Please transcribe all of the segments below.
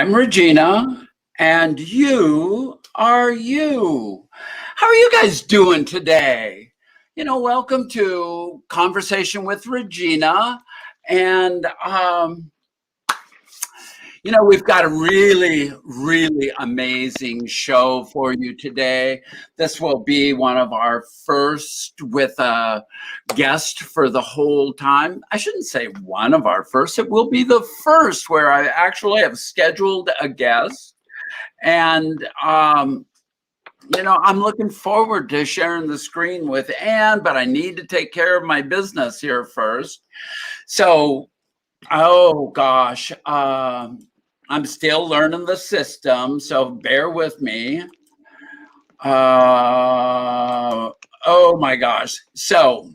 I'm Regina, and you are you. How are you guys doing today? Welcome to Conversation with Regina. And, we've got a really, really amazing show for you today. This will be one of our first with a guest for the whole time. I shouldn't say one of our first. It will be the first where I actually have scheduled a guest. And, I'm looking forward to sharing the screen with Anne, but I need to take care of my business here first. So, oh gosh, I'm still learning the system, so bear with me. Oh my gosh. So,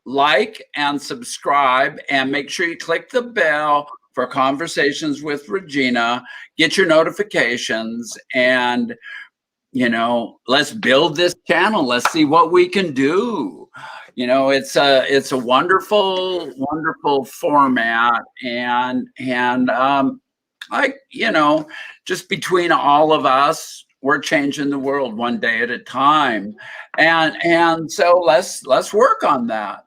like and subscribe, and make sure you click the bell for Conversations with Regina. Get your notifications, and let's build this channel. Let's see what we can do. It's a wonderful, wonderful format, and just between all of us, we're changing the world one day at a time, and so let's work on that.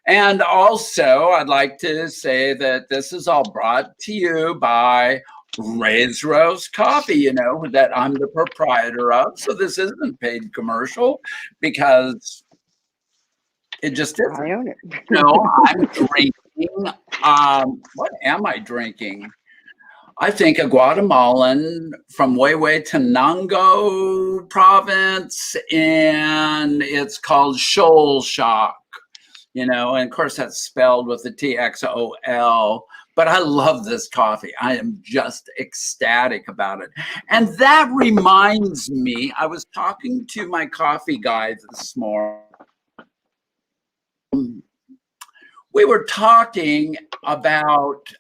And also, I'd like to say that this is all brought to you by Ray's Roast Coffee, that I'm the proprietor of. So this isn't paid commercial because it just isn't. I own it. I'm drinking. What am I drinking? I think a Guatemalan from Tenango province, and it's called Shoal Shock. And of course that's spelled with the TXOL. But I love this coffee. I am just ecstatic about it. And that reminds me, I was talking to my coffee guy this morning. We were talking about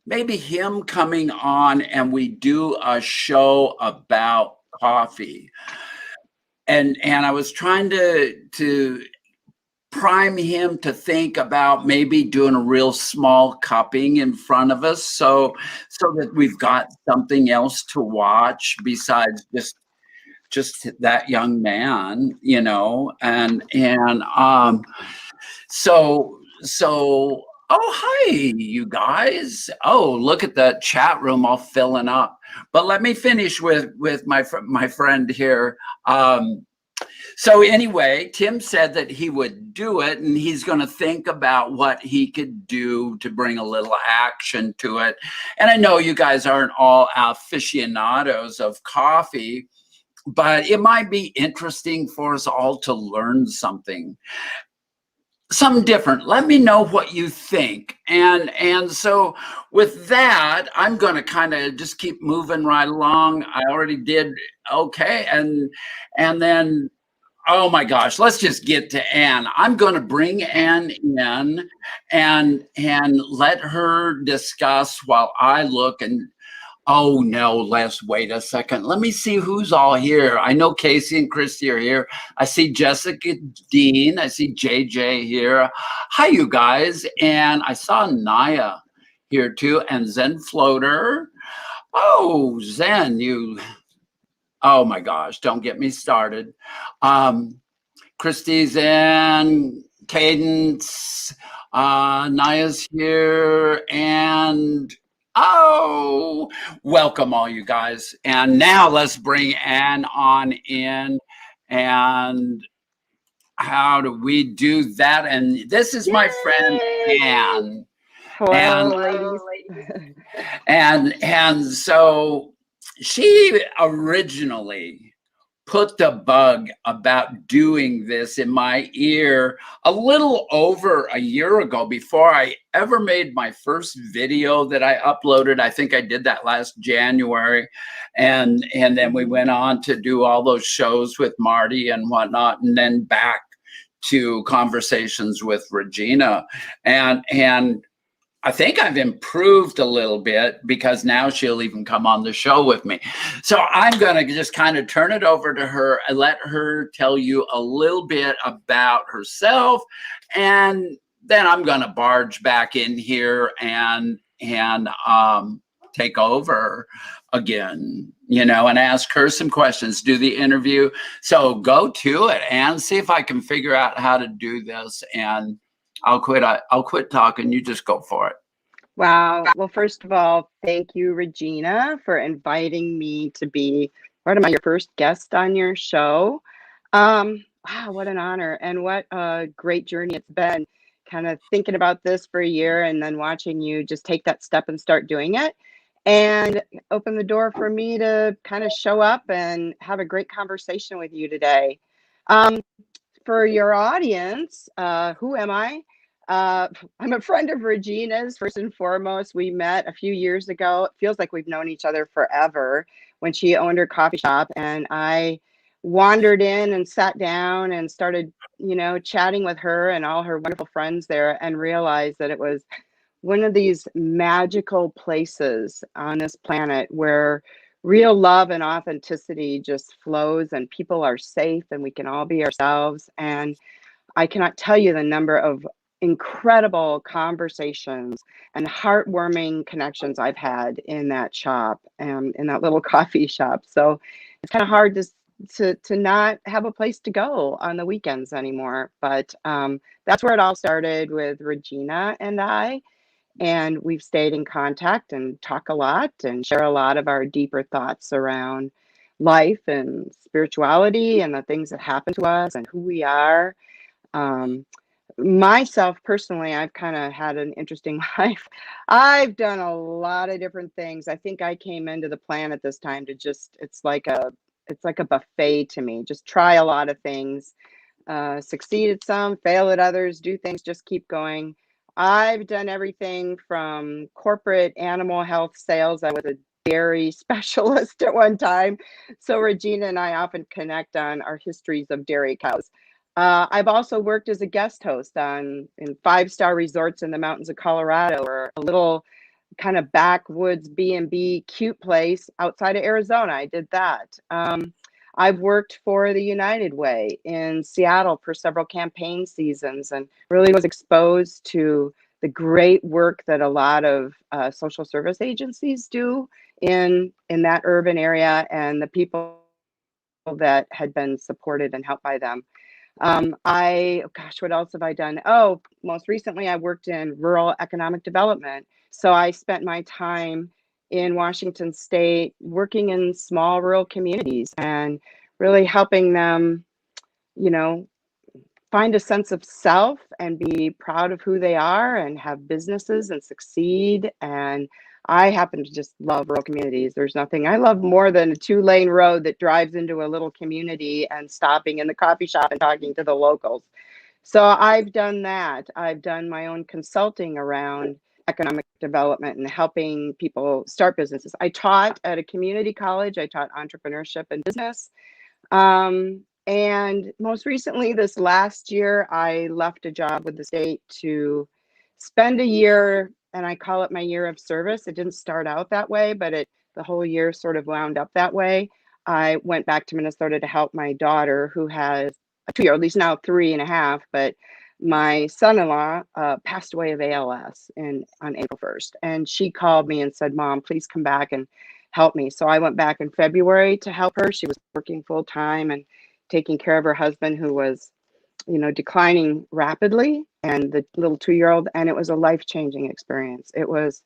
maybe him coming on and we do a show about coffee. And I was trying to prime him to think about maybe doing a real small cupping in front of us so that we've got something else to watch besides just that young man, so oh, hi you guys. Oh, look at that chat room all filling up. But let me finish with my friend here. So anyway, Tim said that he would do it, and he's going to think about what he could do to bring a little action to it. And I know you guys aren't all aficionados of coffee, but it might be interesting for us all to learn something different. Let me know what you think. And so with that, I'm going to kind of just keep moving right along. I already did okay. And then, oh my gosh, let's just get to Anne. I'm going to bring Anne in and let her discuss while I look. And oh no, let's wait a second. Let me see who's all here. I know Casey and Christy are here. I see Jessica Dean. I see JJ here. Hi, you guys. And I saw Naya here too, and Zen Floater. Oh, Zen, you... Oh my gosh, don't get me started. Christy's in, Cadence, Naya's here, and oh, welcome all you guys. And now let's bring Anne on in. And how do we do that? And this is my friend Anne. Hello, ladies. And so she originally put the bug about doing this in my ear a little over a year ago, before I ever made my first video that I uploaded. I think I did that last January. And then we went on to do all those shows with Marty and whatnot, and then back to Conversations with Regina. And I think I've improved a little bit, because now she'll even come on the show with me. So I'm going to just kind of turn it over to her and let her tell you a little bit about herself. And then I'm going to barge back in here and take over again, and ask her some questions, do the interview. So go to it and see if I can figure out how to do this, and I'll quit talking. You just go for it. Wow. Well, first of all, thank you, Regina, for inviting me to be your first guest on your show. Wow, what an honor, and what a great journey it's been. Kind of thinking about this for a year and then watching you just take that step and start doing it, and open the door for me to kind of show up and have a great conversation with you today. Um, for your audience, who am I? I'm a friend of Regina's, first and foremost. We met a few years ago. It feels like we've known each other forever, when she owned her coffee shop. And I wandered in and sat down and started, chatting with her and all her wonderful friends there, and realized that it was one of these magical places on this planet where real love and authenticity just flows, and people are safe, and we can all be ourselves. And I cannot tell you the number of incredible conversations and heartwarming connections I've had in that shop, in that little coffee shop. So it's kind of hard to not have a place to go on the weekends anymore. But that's where it all started with Regina and I. And we've stayed in contact and talk a lot and share a lot of our deeper thoughts around life and spirituality and the things that happen to us and who we are. Um, Myself personally, I've kind of had an interesting life. I've done a lot of different things. I think I came into the planet this time to just, it's like a buffet to me. Just try a lot of things, succeed at some, fail at others, do things, just keep going. I've done everything from corporate animal health sales. I was a dairy specialist at one time. So Regina and I often connect on our histories of dairy cows. I've also worked as a guest host in 5-star resorts in the mountains of Colorado, or a little kind of backwoods B&B cute place outside of Arizona. I did that. I've worked for the United Way in Seattle for several campaign seasons, and really was exposed to the great work that a lot of social service agencies do in that urban area, and the people that had been supported and helped by them. What else have I done? Oh, most recently I worked in rural economic development. So I spent my time in Washington State working in small rural communities and really helping them, you know, find a sense of self and be proud of who they are and have businesses and succeed. And I happen to just love rural communities. There's nothing I love more than a 2-lane road that drives into a little community and stopping in the coffee shop and talking to the locals. So I've done that. I've done my own consulting around economic development and helping people start businesses. I taught at a community college. I taught entrepreneurship and business. And most recently, this last year, I left a job with the state to spend a year, and I call it my year of service. It didn't start out that way, but the whole year sort of wound up that way. I went back to Minnesota to help my daughter, who has a 2-year-old, he's now 3.5, but my son-in-law passed away of ALS on April 1st. And she called me and said, "Mom, please come back and help me." So I went back in February to help her. She was working full time and taking care of her husband, who was, declining rapidly, and the little 2-year-old. And it was a life-changing experience. It was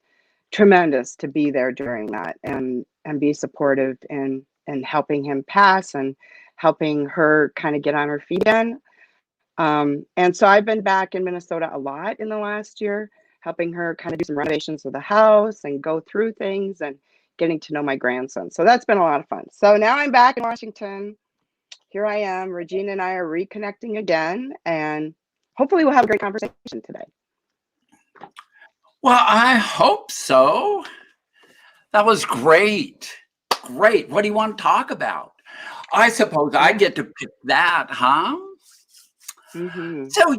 tremendous to be there during that and be supportive and helping him pass and helping her kind of get on her feet again. And so I've been back in Minnesota a lot in the last year, helping her kind of do some renovations of the house and go through things and getting to know my grandson. So that's been a lot of fun. So now I'm back in Washington. Here I am. Regina and I are reconnecting again, and hopefully we'll have a great conversation today. Well, I hope so. That was great. Great. What do you want to talk about? I suppose I get to pick that, huh? Mm-hmm. So,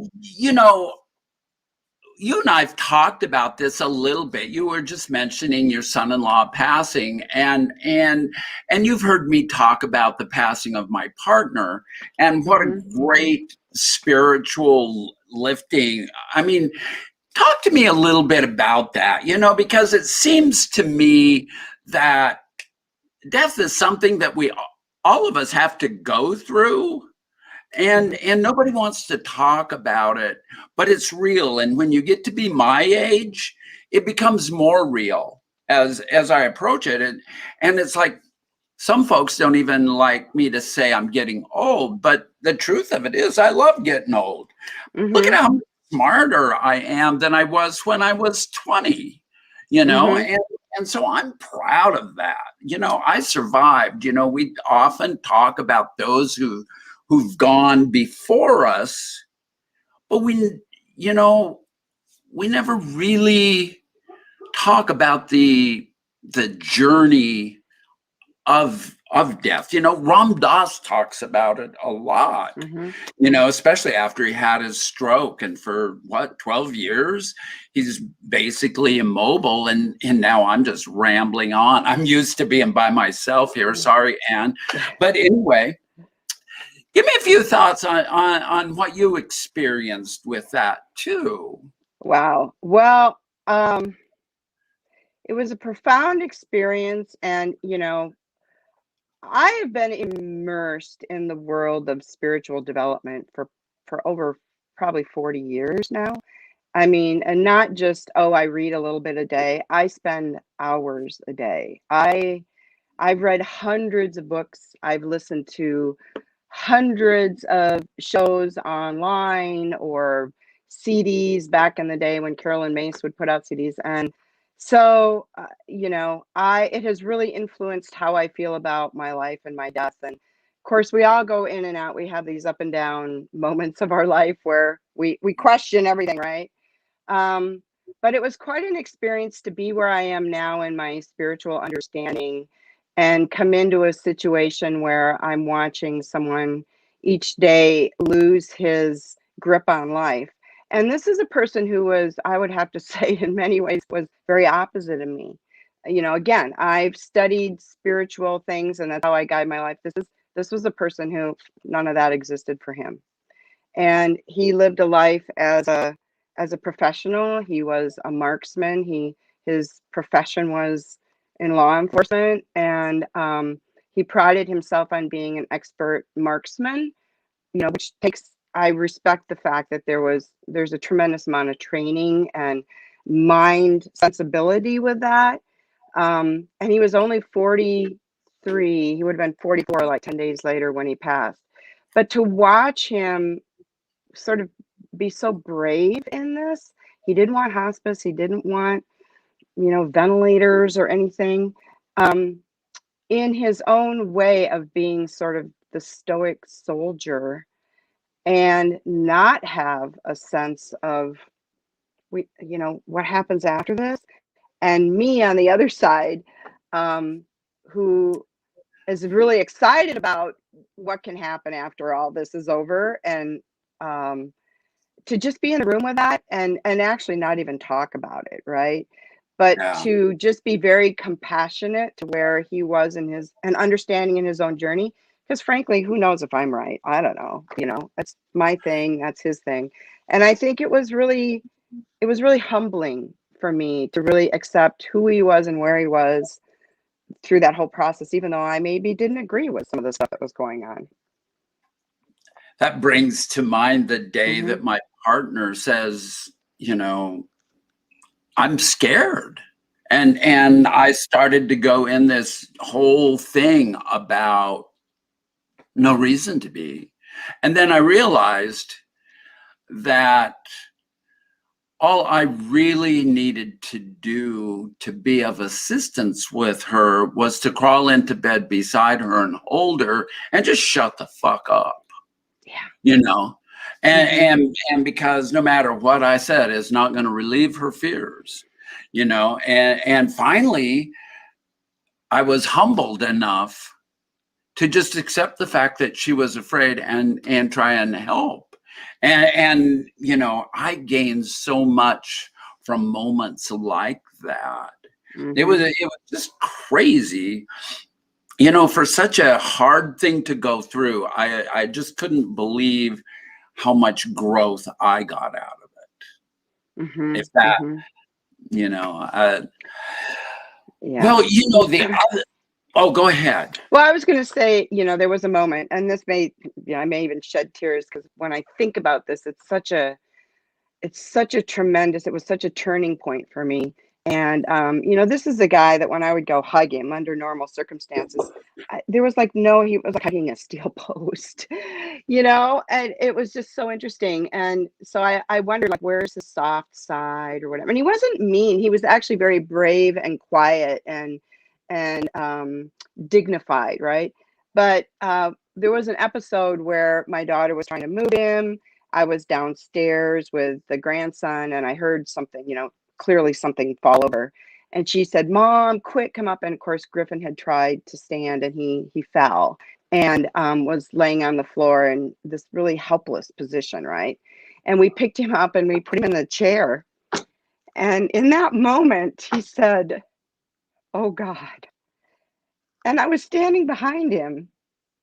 you and I've talked about this a little bit. You were just mentioning your son-in-law passing, and you've heard me talk about the passing of my partner, and what a great spiritual lifting. I mean, talk to me a little bit about that, because it seems to me that death is something that all of us have to go through, and nobody wants to talk about it, but it's real. And when you get to be my age, it becomes more real as I approach it. And it's like, some folks don't even like me to say I'm getting old, but the truth of it is I love getting old. Look at how smarter I am than I was when I was 20, and so I'm proud of that. I survived. We often talk about those who've gone before us, but we never really talk about the journey of death. Ram Dass talks about it a lot, especially after he had his stroke, and for 12 years he's basically immobile, and now I'm just rambling on. I'm used to being by myself here. Sorry, Anne. But anyway, give me a few thoughts on what you experienced with that too. Wow. Well, it was a profound experience, and I have been immersed in the world of spiritual development for over probably 40 years now. I mean, and not just, oh, I read a little bit a day. I spend hours a day. I've read hundreds of books. I've listened to hundreds of shows online or CDs back in the day when Carolyn Mace would put out CDs. And so, it has really influenced how I feel about my life and my death. And of course, we all go in and out. We have these up and down moments of our life where we question everything, right? Um, but it was quite an experience to be where I am now in my spiritual understanding and come into a situation where I'm watching someone each day lose his grip on life. And this is a person who was, I would have to say, in many ways, was very opposite of me. Again, I've studied spiritual things, and that's how I guide my life. This was a person who none of that existed for him, and he lived a life as a professional. He was a marksman. His profession was in law enforcement, and he prided himself on being an expert marksman. Which takes, I respect the fact that there's a tremendous amount of training and mind sensibility with that. And he was only 43. He would have been 44 like 10 days later when he passed. But to watch him sort of be so brave in this. He didn't want hospice. He didn't want, ventilators or anything. In his own way of being sort of the stoic soldier, and not have a sense of what happens after this. And me on the other side, who is really excited about what can happen after all this is over, and to just be in the room with that, and actually not even talk about it, right? But Yeah. to just be very compassionate to where he was in his, and understanding in his own journey. Because frankly, who knows if I'm right? I don't know. That's my thing. That's his thing. And I think it was really humbling for me to really accept who he was and where he was through that whole process, even though I maybe didn't agree with some of the stuff that was going on. That brings to mind the day that my partner says, I'm scared. And I started to go in this whole thing about no reason to be. And then I realized that all I really needed to do to be of assistance with her was to crawl into bed beside her and hold her and just shut the fuck up. Yeah. And because no matter what I said, it's not going to relieve her fears, and finally I was humbled enough to just accept the fact that she was afraid and try and help. And I gained so much from moments like that. It was just crazy. For such a hard thing to go through, I just couldn't believe how much growth I got out of Mhm. if that, Mhm. you know, Yeah. well, the other, oh, go ahead. Well, I was going to say, there was a moment, and this may, I may even shed tears because when I think about this, it was such a turning point for me. And, this is a guy that when I would go hug him under normal circumstances, there was like, no, he was like hugging a steel post, and it was just so interesting. And so I wondered, like, where's the soft side or whatever. And he wasn't mean. He was actually very brave and quiet and dignified, right? But there was an episode where my daughter was trying to move him. I was downstairs with the grandson and I heard something, clearly something fall over. And she said, "Mom, quick, come up." And of course, Griffin had tried to stand and he fell and was laying on the floor in this really helpless position, right? And we picked him up and we put him in the chair. And in that moment, he said, "Oh God." And I was standing behind him,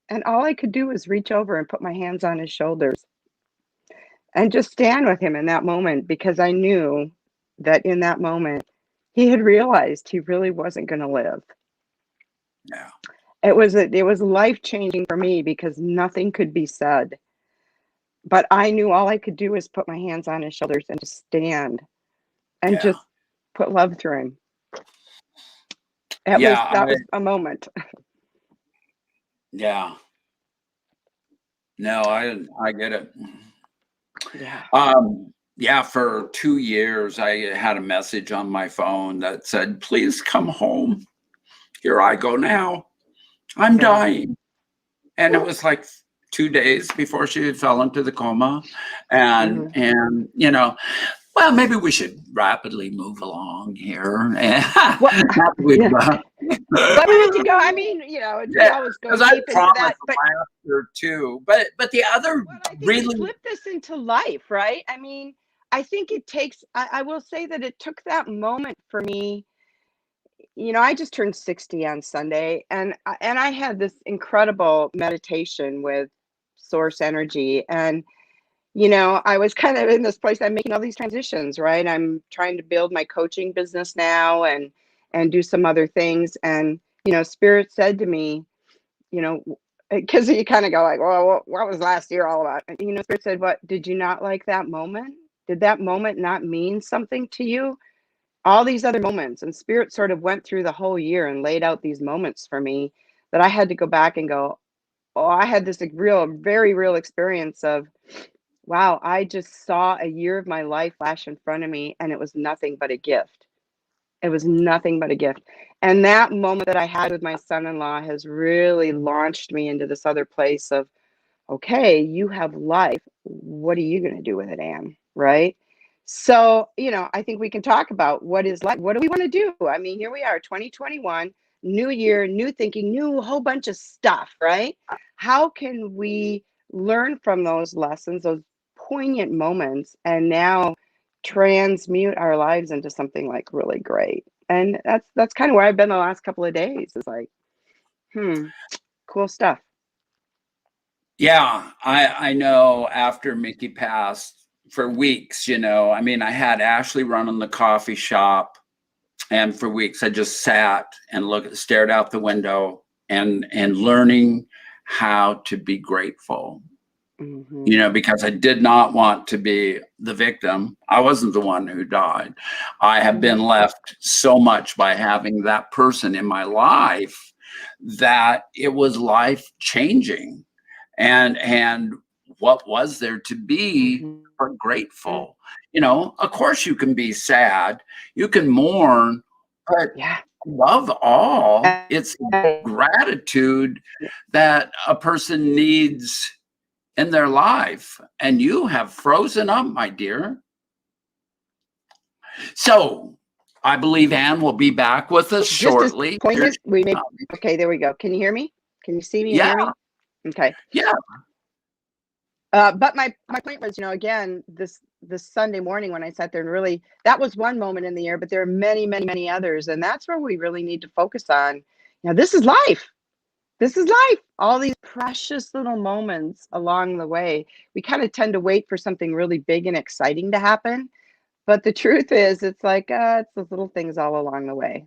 and all I could do was reach over and put my hands on his shoulders and just stand with him in that moment because I knew that in that moment he had realized he really wasn't going to live. Yeah. It was life changing for me because nothing could be said, but I knew all I could do was put my hands on his shoulders and just stand and Yeah. just put love through him. Yeah. That was a moment. Yeah. No, I get it. Yeah. Yeah, for 2 years, I had a message on my phone that said, "Please come home. Here I go now. I'm Yeah. dying." And it was like 2 days before she fell into the coma. And, Hmm. and, well, maybe we should rapidly move along here. What? Not that we've, Yeah. But we need to go. I mean, we yeah, always go because I deep into promised that. the But laughter too. But the other what I think we really, flip this into life, right? I mean, I think it takes, I will say that it took that moment for me. I just turned 60 on Sunday, and I had this incredible meditation with source energy. And, I was kind of in this place. I'm making all these transitions, right? I'm trying to build my coaching business now and do some other things. And, Spirit said to me, because you kind of go like, well, what was last year all about? And, Spirit said, "What, did you not like that moment? Did that moment not mean something to you? All these other moments." And Spirit sort of went through the whole year and laid out these moments for me that I had to go back and go, oh, I had this like, very real experience of, wow, I just saw a year of my life flash in front of me and it was nothing but a gift. It was nothing but a gift. And that moment that I had with my son-in-law has really launched me into this other place of, okay, you have life. What are you going to do with it, Anne? Right? So, I think we can talk about what is life. What do we want to do? I mean, here we are, 2021, new year, new thinking, new whole bunch of stuff, right? How can we learn from those lessons, those poignant moments, and now transmute our lives into something like really great? And that's kind of where I've been the last couple of days. Is like, cool stuff. yeah, I know after Mickey passed for weeks, I mean, I had Ashley running the coffee shop. And for weeks, I just sat and stared out the window and learning how to be grateful. Hmm. Because I did not want to be the victim. I wasn't the one who died. I have been left so much by having that person in my life that it was life changing. And what was there to be Hmm. but grateful? Of course you can be sad, you can mourn, but Yeah. above all, Yeah. it's gratitude that a person needs in their life. And you have frozen up, my dear. So I believe Anne will be back with us Just as shortly. poignant, we may. Okay, there we go. Can you hear me? Can you see me and Yeah, hear me? Okay. yeah, But my point was, again, this Sunday morning when I sat there and really, that was one moment in the year, but there are many, many, many others, and that's where we really need to focus on. This is life. This is life. All these precious little moments along the way. We kind of tend to wait for something really big and exciting to happen. But the truth is, it's like, it's those little things all along the way.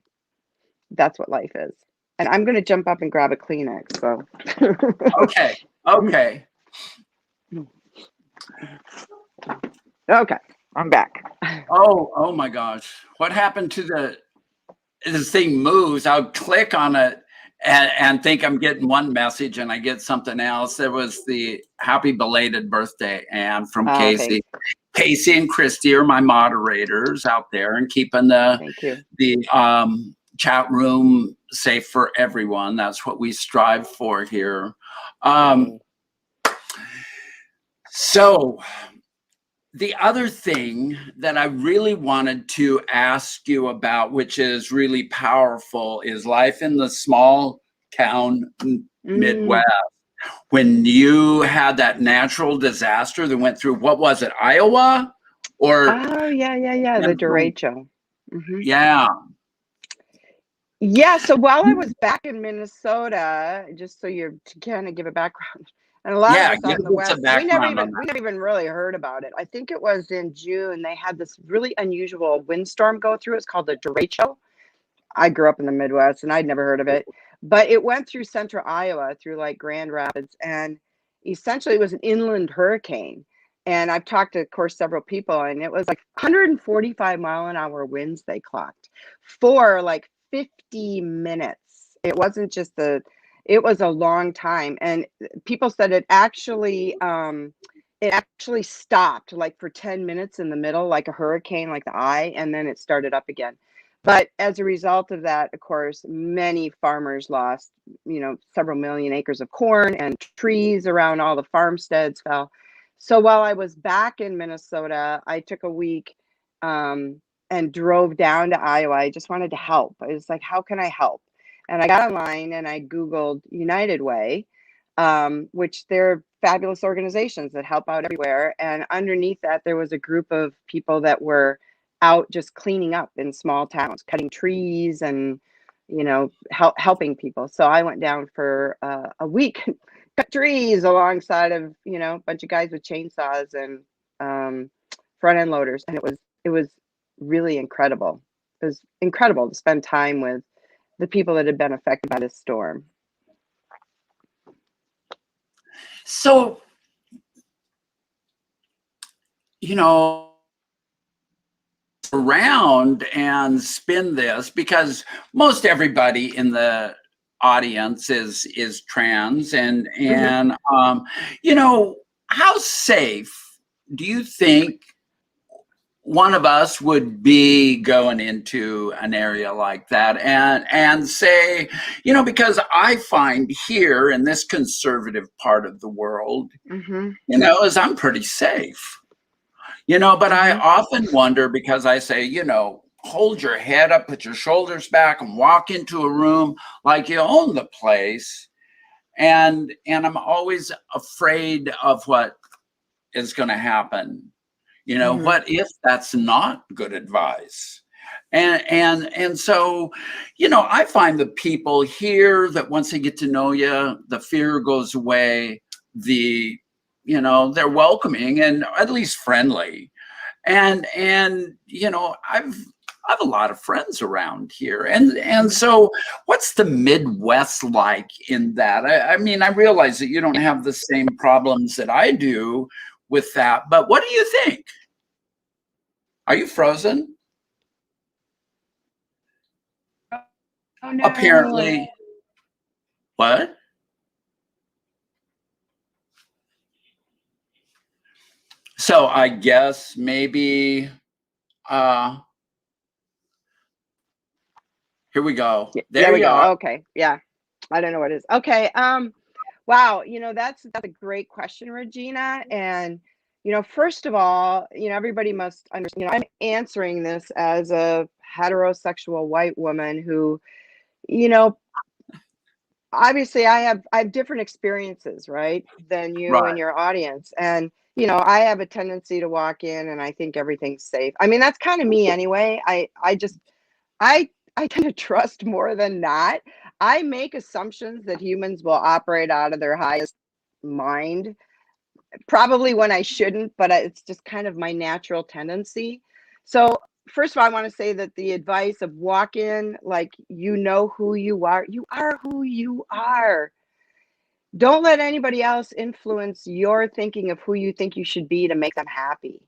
That's what life is. And I'm going to jump up and grab a Kleenex. So, Okay. Okay. okay, I'm back. Oh my gosh. What happened to this thing moves? I'll click on it and think I'm getting one message and I get something else. There was the happy belated birthday, Anne, from Casey. Thanks. Casey and Christy are my moderators out there and keeping Thank you. the chat room safe for everyone. That's what we strive for here. So the other thing that I really wanted to ask you about, which is really powerful, is life in the small town Midwest. When you had that natural disaster that went through, what was it, Iowa? Or Oh, yeah, the derecho. Yeah. Yeah, so while I was back in Minnesota, just so you're to kind of give a background, and a lot of Yeah, us out give in the us a West, background on we that. never even really heard about it. I think it was in June they had this really unusual windstorm go through. It's called the derecho. I grew up in the Midwest and I'd never heard of it, but it went through central Iowa through like Grand Rapids, and essentially it was an inland hurricane. And I've talked to, of course, several people, and it was like 145-mile-an-hour winds they clocked for like 50 minutes. It wasn't just it was a long time. And people said it actually stopped like for 10 minutes in the middle, like a hurricane, like the eye, and then it started up again. But as a result of that, of course, many farmers lost, several million acres of corn, and trees around all the farmsteads fell. So while I was back in Minnesota, I took a week and drove down to Iowa. I just wanted to help. I was like, how can I help? And I got online and I Googled United Way, which they're fabulous organizations that help out everywhere. And underneath that, there was a group of people that were out just cleaning up in small towns, cutting trees and, helping people. So I went down for a week, cut trees alongside of, a bunch of guys with chainsaws and front end loaders. And it was really incredible. It was incredible to spend time with the people that had been affected by this storm. So, around and spin this, because most everybody in the audience is trans, and how safe do you think one of us would be going into an area like that and say, because I find here in this conservative part of the world, is I'm pretty safe. But I often wonder, because I say, hold your head up, put your shoulders back, and walk into a room like you own the place. And I'm always afraid of what is going to happen. What if that's not good advice? And so, I find the people here that once they get to know you, the fear goes away. They're welcoming and at least friendly. And I have a lot of friends around here. And so what's the Midwest like in that? I mean, I realize that you don't have the same problems that I do with that, but what do you think? Are you frozen? Oh, no. Apparently. What? So I guess maybe here we go. There we you go. are. Okay. Yeah. I don't know what it is. Okay. Wow. That's a great question, Regina. And, first of all, everybody must understand, I'm answering this as a heterosexual white woman who, obviously I have different experiences, right, than you Right. and your audience. And, I have a tendency to walk in and I think everything's safe. I mean, that's kind of me anyway. I tend to trust more than not. I make assumptions that humans will operate out of their highest mind, probably when I shouldn't, but it's just kind of my natural tendency. So first of all, I want to say that the advice of walk in like you know who you are. You are who you are. Don't let anybody else influence your thinking of who you think you should be to make them happy.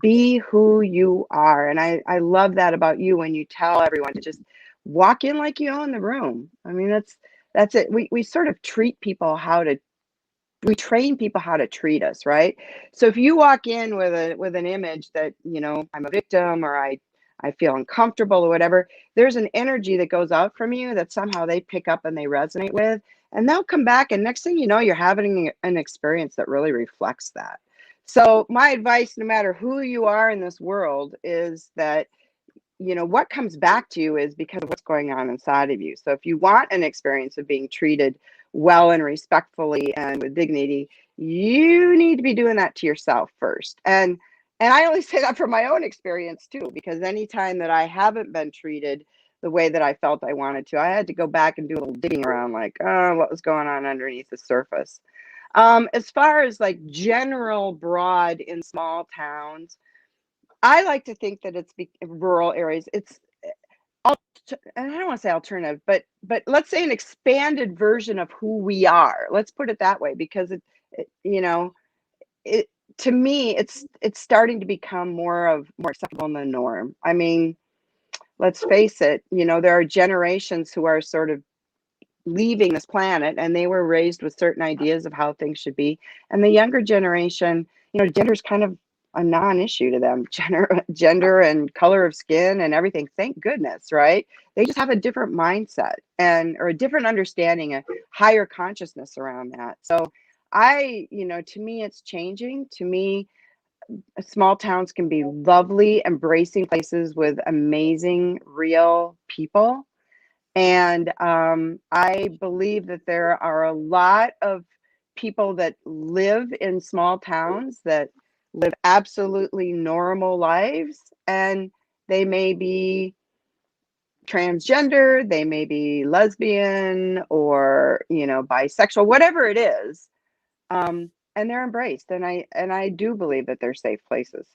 Be who you are. And I love that about you when you tell everyone to just walk in like you own the room. I mean, that's it. We sort of treat people how to we train people how to treat us, right? So if you walk in with an image that, I'm a victim or I feel uncomfortable or whatever, there's an energy that goes out from you that somehow they pick up and they resonate with, and they'll come back, and next thing you know, you're having an experience that really reflects that. So my advice, no matter who you are in this world, is that what comes back to you is because of what's going on inside of you. So if you want an experience of being treated well and respectfully and with dignity, you need to be doing that to yourself first. And I only say that from my own experience too, because anytime that I haven't been treated the way that I felt I wanted to, I had to go back and do a little digging around, like, oh, what was going on underneath the surface. As far as like general broad in small towns, I like to think that it's rural areas. It's and I don't want to say alternative, but let's say an expanded version of who we are. Let's put it that way, because it you know, it to me, it's starting to become more acceptable in the norm. I mean, let's face it, there are generations who are sort of leaving this planet, and they were raised with certain ideas of how things should be. And the younger generation, gender is kind of a non-issue to them. Gender and color of skin and everything, thank goodness, right? They just have a different mindset or a different understanding, a higher consciousness around that. So to me, it's changing. To me, small towns can be lovely, embracing places with amazing real people. And I believe that there are a lot of people that live in small towns that live absolutely normal lives, and they may be transgender, they may be lesbian or, bisexual, whatever it is. And they're embraced. And I do believe that they're safe places.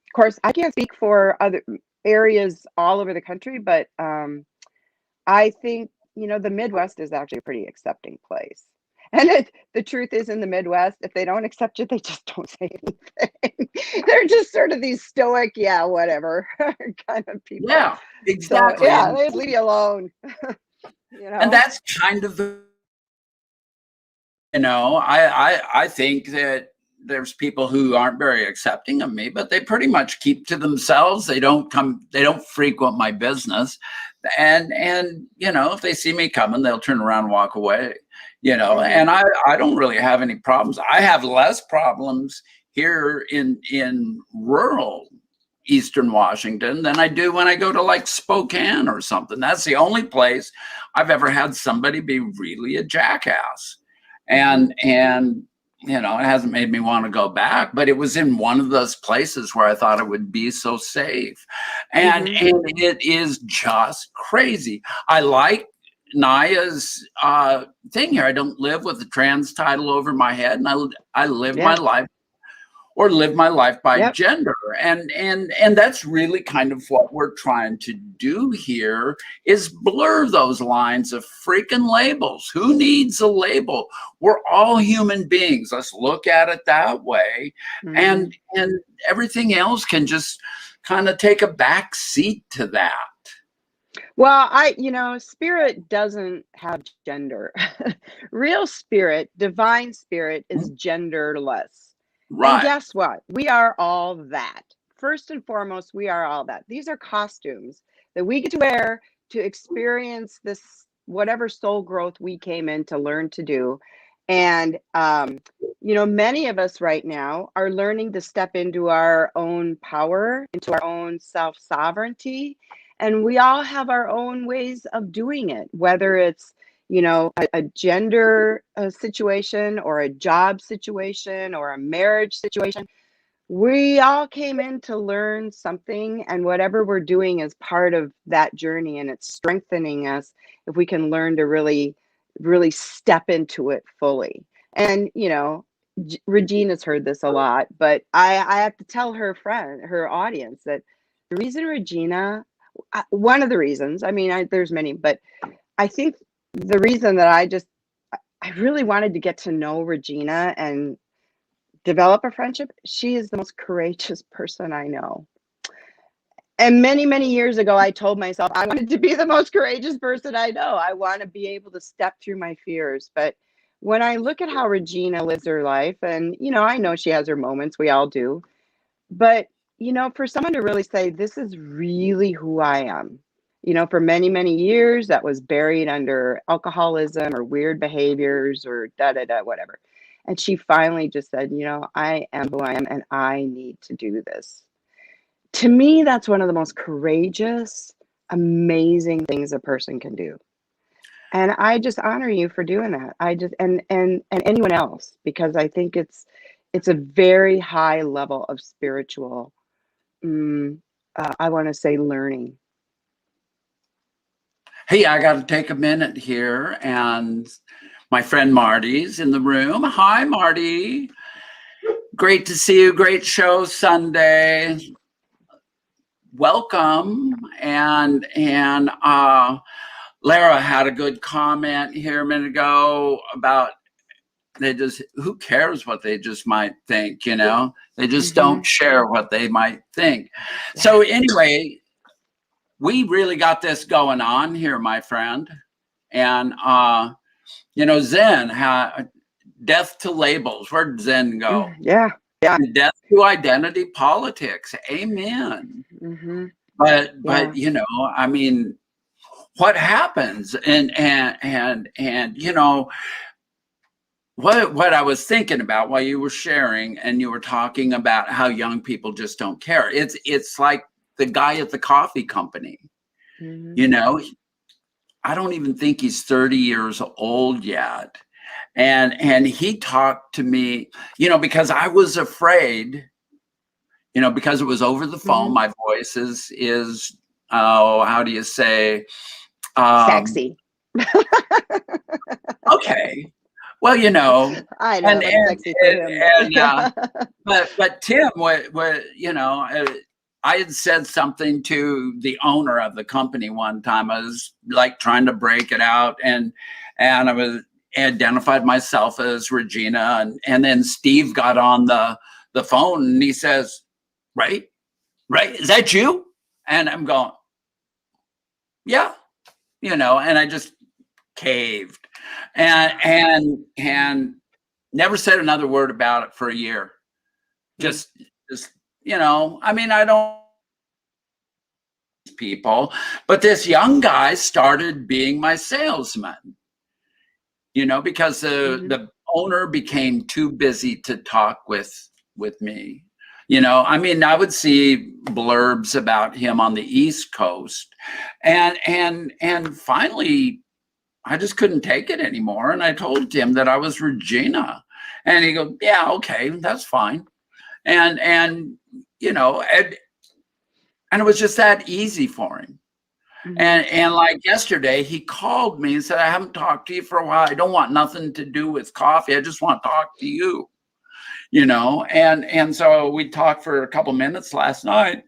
Of course, I can't speak for other areas all over the country, but I think, the Midwest is actually a pretty accepting place. And the truth is, in the Midwest, if they don't accept you, they just don't say anything. They're just sort of these stoic, yeah, whatever kind of people. Yeah, So, exactly. yeah, they just leave you alone, And that's kind of I think that there's people who aren't very accepting of me, but they pretty much keep to themselves. They don't frequent my business. And if they see me coming, they'll turn around and walk away. And I don't really have any problems. I have less problems here in rural Eastern Washington than I do when I go to like Spokane or something. That's the only place I've ever had somebody be really a jackass. And it hasn't made me want to go back, but it was in one of those places where I thought it would be so safe. And it is just crazy. I like Naya's thing here. I don't live with the trans title over my head, and I live my life by Yep. gender. And that's really kind of what we're trying to do here, is blur those lines of freaking labels. Who needs a label? We're all human beings. Let's look at it that way. And everything else can just kind of take a back seat to that. Well, spirit doesn't have gender. Real spirit, divine spirit, is genderless. And Right. guess what? We are all that. First and foremost, we are all that. These are costumes that we get to wear to experience this, whatever soul growth we came in to learn to do. And, many of us right now are learning to step into our own power, into our own self sovereignty. And we all have our own ways of doing it, whether it's a gender situation or a job situation or a marriage situation. We all came in to learn something, and whatever we're doing is part of that journey, and it's strengthening us if we can learn to really, really step into it fully. And, Regina's heard this a lot, but I have to tell her audience that the reason Regina, one of the reasons, I mean, there's many, but I think the reason that I really wanted to get to know Regina and develop a friendship, she is the most courageous person I know. And many, many years ago, I told myself I wanted to be the most courageous person I know. I want to be able to step through my fears. But when I look at how Regina lives her life, and, I know she has her moments, we all do. But, for someone to really say, this is really who I am, for many, many years, that was buried under alcoholism or weird behaviors or da da da, whatever. And she finally just said, I am who I am and I need to do this. To me, that's one of the most courageous, amazing things a person can do. And I just honor you for doing that. I just and anyone else, because I think it's a very high level of spiritual, I want to say, learning. Hey, I got to take a minute here, and my friend Marty's in the room. Hi, Marty. Great to see you. Great show Sunday. Welcome. And Lara had a good comment here a minute ago about who cares what they just might think, they just don't share what they might think. So anyway, we really got this going on here, my friend. And, Zen, death to labels. Where'd Zen go? Yeah. Death to identity politics. Amen. But, I mean, what happens? And what I was thinking about while you were sharing and you were talking about how young people just don't care. It's like the guy at the coffee company, I don't even think he's 30 years old yet. And he talked to me, because I was afraid, because it was over the phone. My voice is how do you say? Sexy. Okay. Well, I know, that's sexy for him. But Tim, I had said something to the owner of the company one time. I was like trying to break it out, and I identified myself as Regina, and then Steve got on the phone and he says, right, is that you? And I'm going, yeah, and I just caved and never said another word about it for a year. Just I mean, I don't people, but this young guy started being my salesman, because the owner became too busy to talk with me. I mean, I would see blurbs about him on the East Coast, and finally I just couldn't take it anymore. And I told him that I was Regina, and he goes, yeah, okay, that's fine. And it was just that easy for him. And like yesterday, he called me and said, I haven't talked to you for a while. I don't want nothing to do with coffee. I just want to talk to you, and so we talked for a couple minutes last night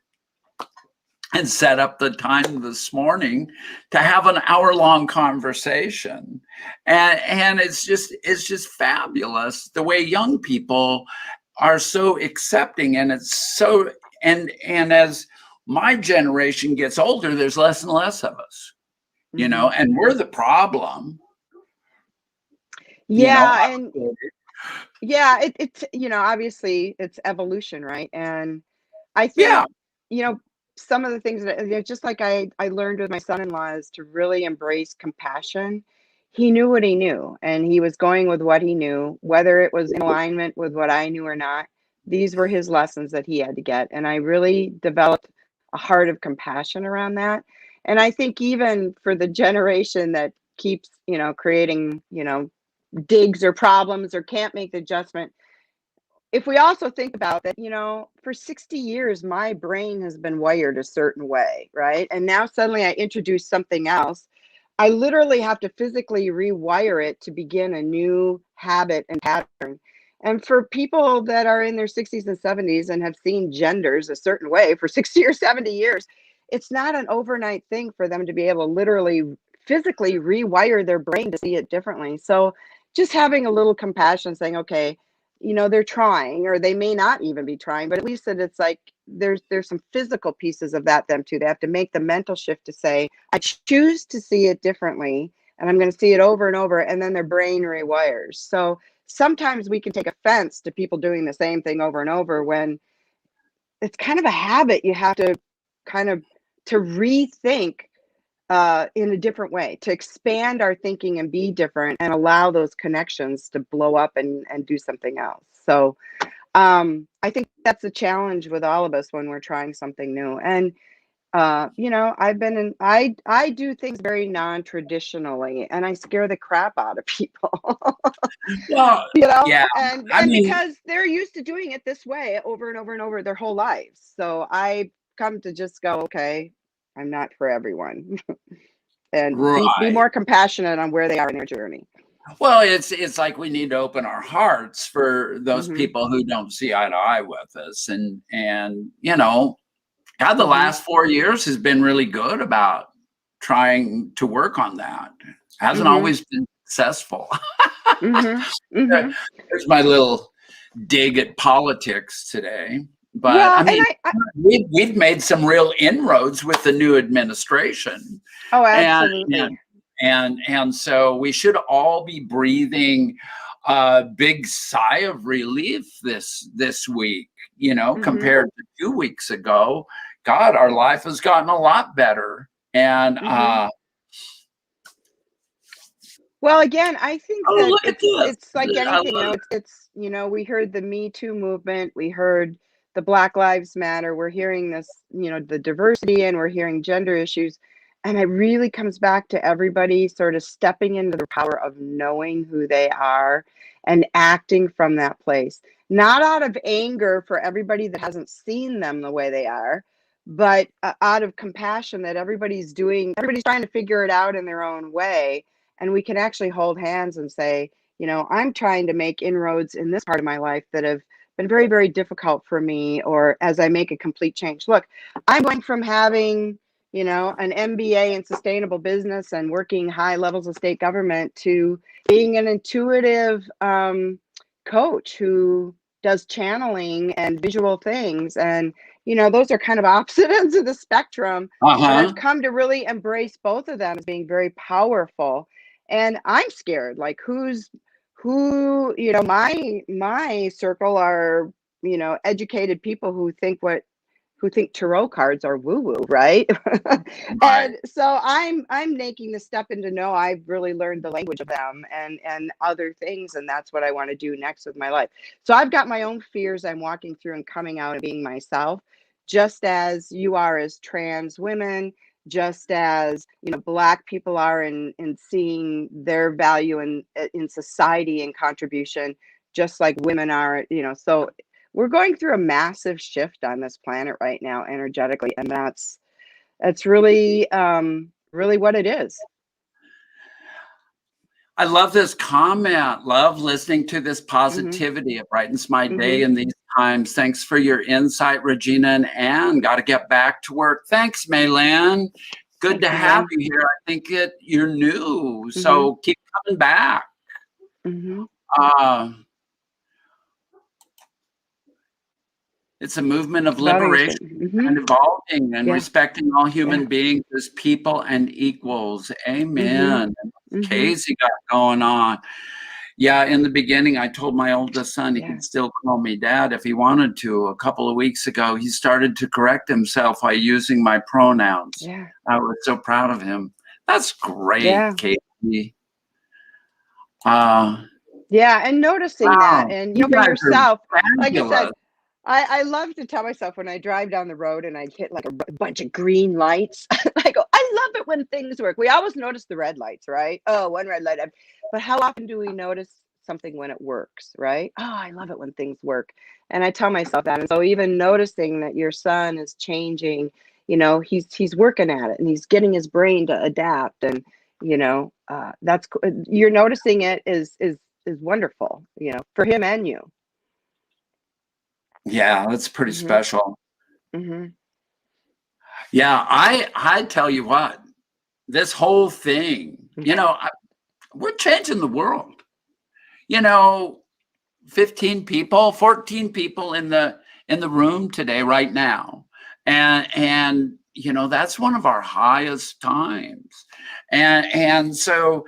and set up the time this morning to have an hour-long conversation. And it's just fabulous the way young people are so accepting. And it's so, and as my generation gets older, there's less and less of us, and we're the problem. Yeah. And yeah, it's, obviously it's evolution, right? And I think, some of the things that, just like I learned with my son-in-law, is to really embrace compassion. He knew what he knew, and he was going with what he knew, whether it was in alignment with what I knew or not. These were his lessons that he had to get. And I really developed a heart of compassion around that. And I think even for the generation that keeps, creating, digs or problems or can't make the adjustment, if we also think about that, for 60 years, my brain has been wired a certain way, right? And now suddenly I introduce something else. I literally have to physically rewire it to begin a new habit and pattern. And for people that are in their 60s and 70s and have seen genders a certain way for 60 or 70 years, it's not an overnight thing for them to be able to literally physically rewire their brain to see it differently. So just having a little compassion, saying, okay, they're trying, or they may not even be trying, but at least that it's like there's some physical pieces of that them too. They have to make the mental shift to say, I choose to see it differently, and I'm going to see it over and over, and then their brain rewires. So sometimes we can take offense to people doing the same thing over and over when it's kind of a habit. You have to kind of to rethink in a different way, to expand our thinking and be different and allow those connections to blow up and do something else. So I think that's a challenge with all of us when we're trying something new. And I do things very non-traditionally, and I scare the crap out of people. Well, yeah. And I mean, because they're used to doing it this way over and over and over their whole lives. So I come to just go, okay, I'm not for everyone. And be right. more compassionate on where they are in their journey. Well, it's like we need to open our hearts for those Hmm. people who don't see eye to eye with us, and God, the Hmm. last 4 years has been really good about trying to work on that. Hasn't Hmm. always been successful. Hmm. Hmm. There's my little dig at politics today. But Well, I and mean, we've made some real inroads with the new administration, oh, and absolutely. and so we should all be breathing a big sigh of relief this week. Hmm. Compared to 2 weeks ago, God, our life has gotten a lot better, and Hmm. Well, again, I think oh, that look at this! it's like I anything, love we heard the Me Too movement, we heard the Black Lives Matter, we're hearing this, the diversity, and we're hearing gender issues. And it really comes back to everybody sort of stepping into the power of knowing who they are and acting from that place. Not out of anger for everybody that hasn't seen them the way they are, but out of compassion that everybody's trying to figure it out in their own way, and we can actually hold hands and say, I'm trying to make inroads in this part of my life that have been very, very difficult for me, or as I make a complete change. Look, I'm going from having, an MBA in sustainable business and working high levels of state government to being an intuitive coach who does channeling and visual things. And, those are kind of opposite ends of the spectrum, but I've uh-huh. come to really embrace both of them as being very powerful. And I'm scared, like who, my circle are, educated people who think tarot cards are woo woo, right? Right. And so I'm making the step into know I've really learned the language of them and other things, and that's what I want to do next with my life. So I've got my own fears I'm walking through and coming out and being myself, just as you are as trans women, just as Black people are in seeing their value in society and contribution, just like women are. So we're going through a massive shift on this planet right now energetically, and that's really really what it is. I love this comment. Love listening to this Hmm. positivity. It brightens my day Hmm. in these times. Thanks for your insight, Regina and Ann. Got to get back to work. Thanks, Maylan. Good Thank to you, have Jen. you here. I think you're new, Hmm. so keep coming back. Hmm. Uh, it's a movement of It's about liberation understanding. Hmm. and evolving and Yeah. respecting all Yeah. human beings as people and equals. Hmm. Amen. Hmm. Casey got going on. Yeah, in the beginning, I told my oldest son he Yeah. could still call me dad if he wanted to. A couple of weeks ago, he started to correct himself by using my pronouns. Yeah. I was so proud of him. That's great, Yeah. Casey. Uh, Yeah. And noticing that, wow, and you for guys are yourself, like I fabulous. said, I love to tell myself when I drive down the road and I hit like a bunch of green lights. I go, I love it when things work. We always notice the red lights, right? Oh, one red light. But how often do we notice something when it works, right? Oh, I love it when things work. And I tell myself that. And so even noticing that your son is changing, he's working at it and he's getting his brain to adapt. And, that's you're noticing it is is wonderful, for him and you. Yeah, that's pretty Mhm. special. Mhm. Yeah, I tell you what, this whole thing, we're changing the world. You know, 15 people, 14 people in the room today right now. And that's one of our highest times. And so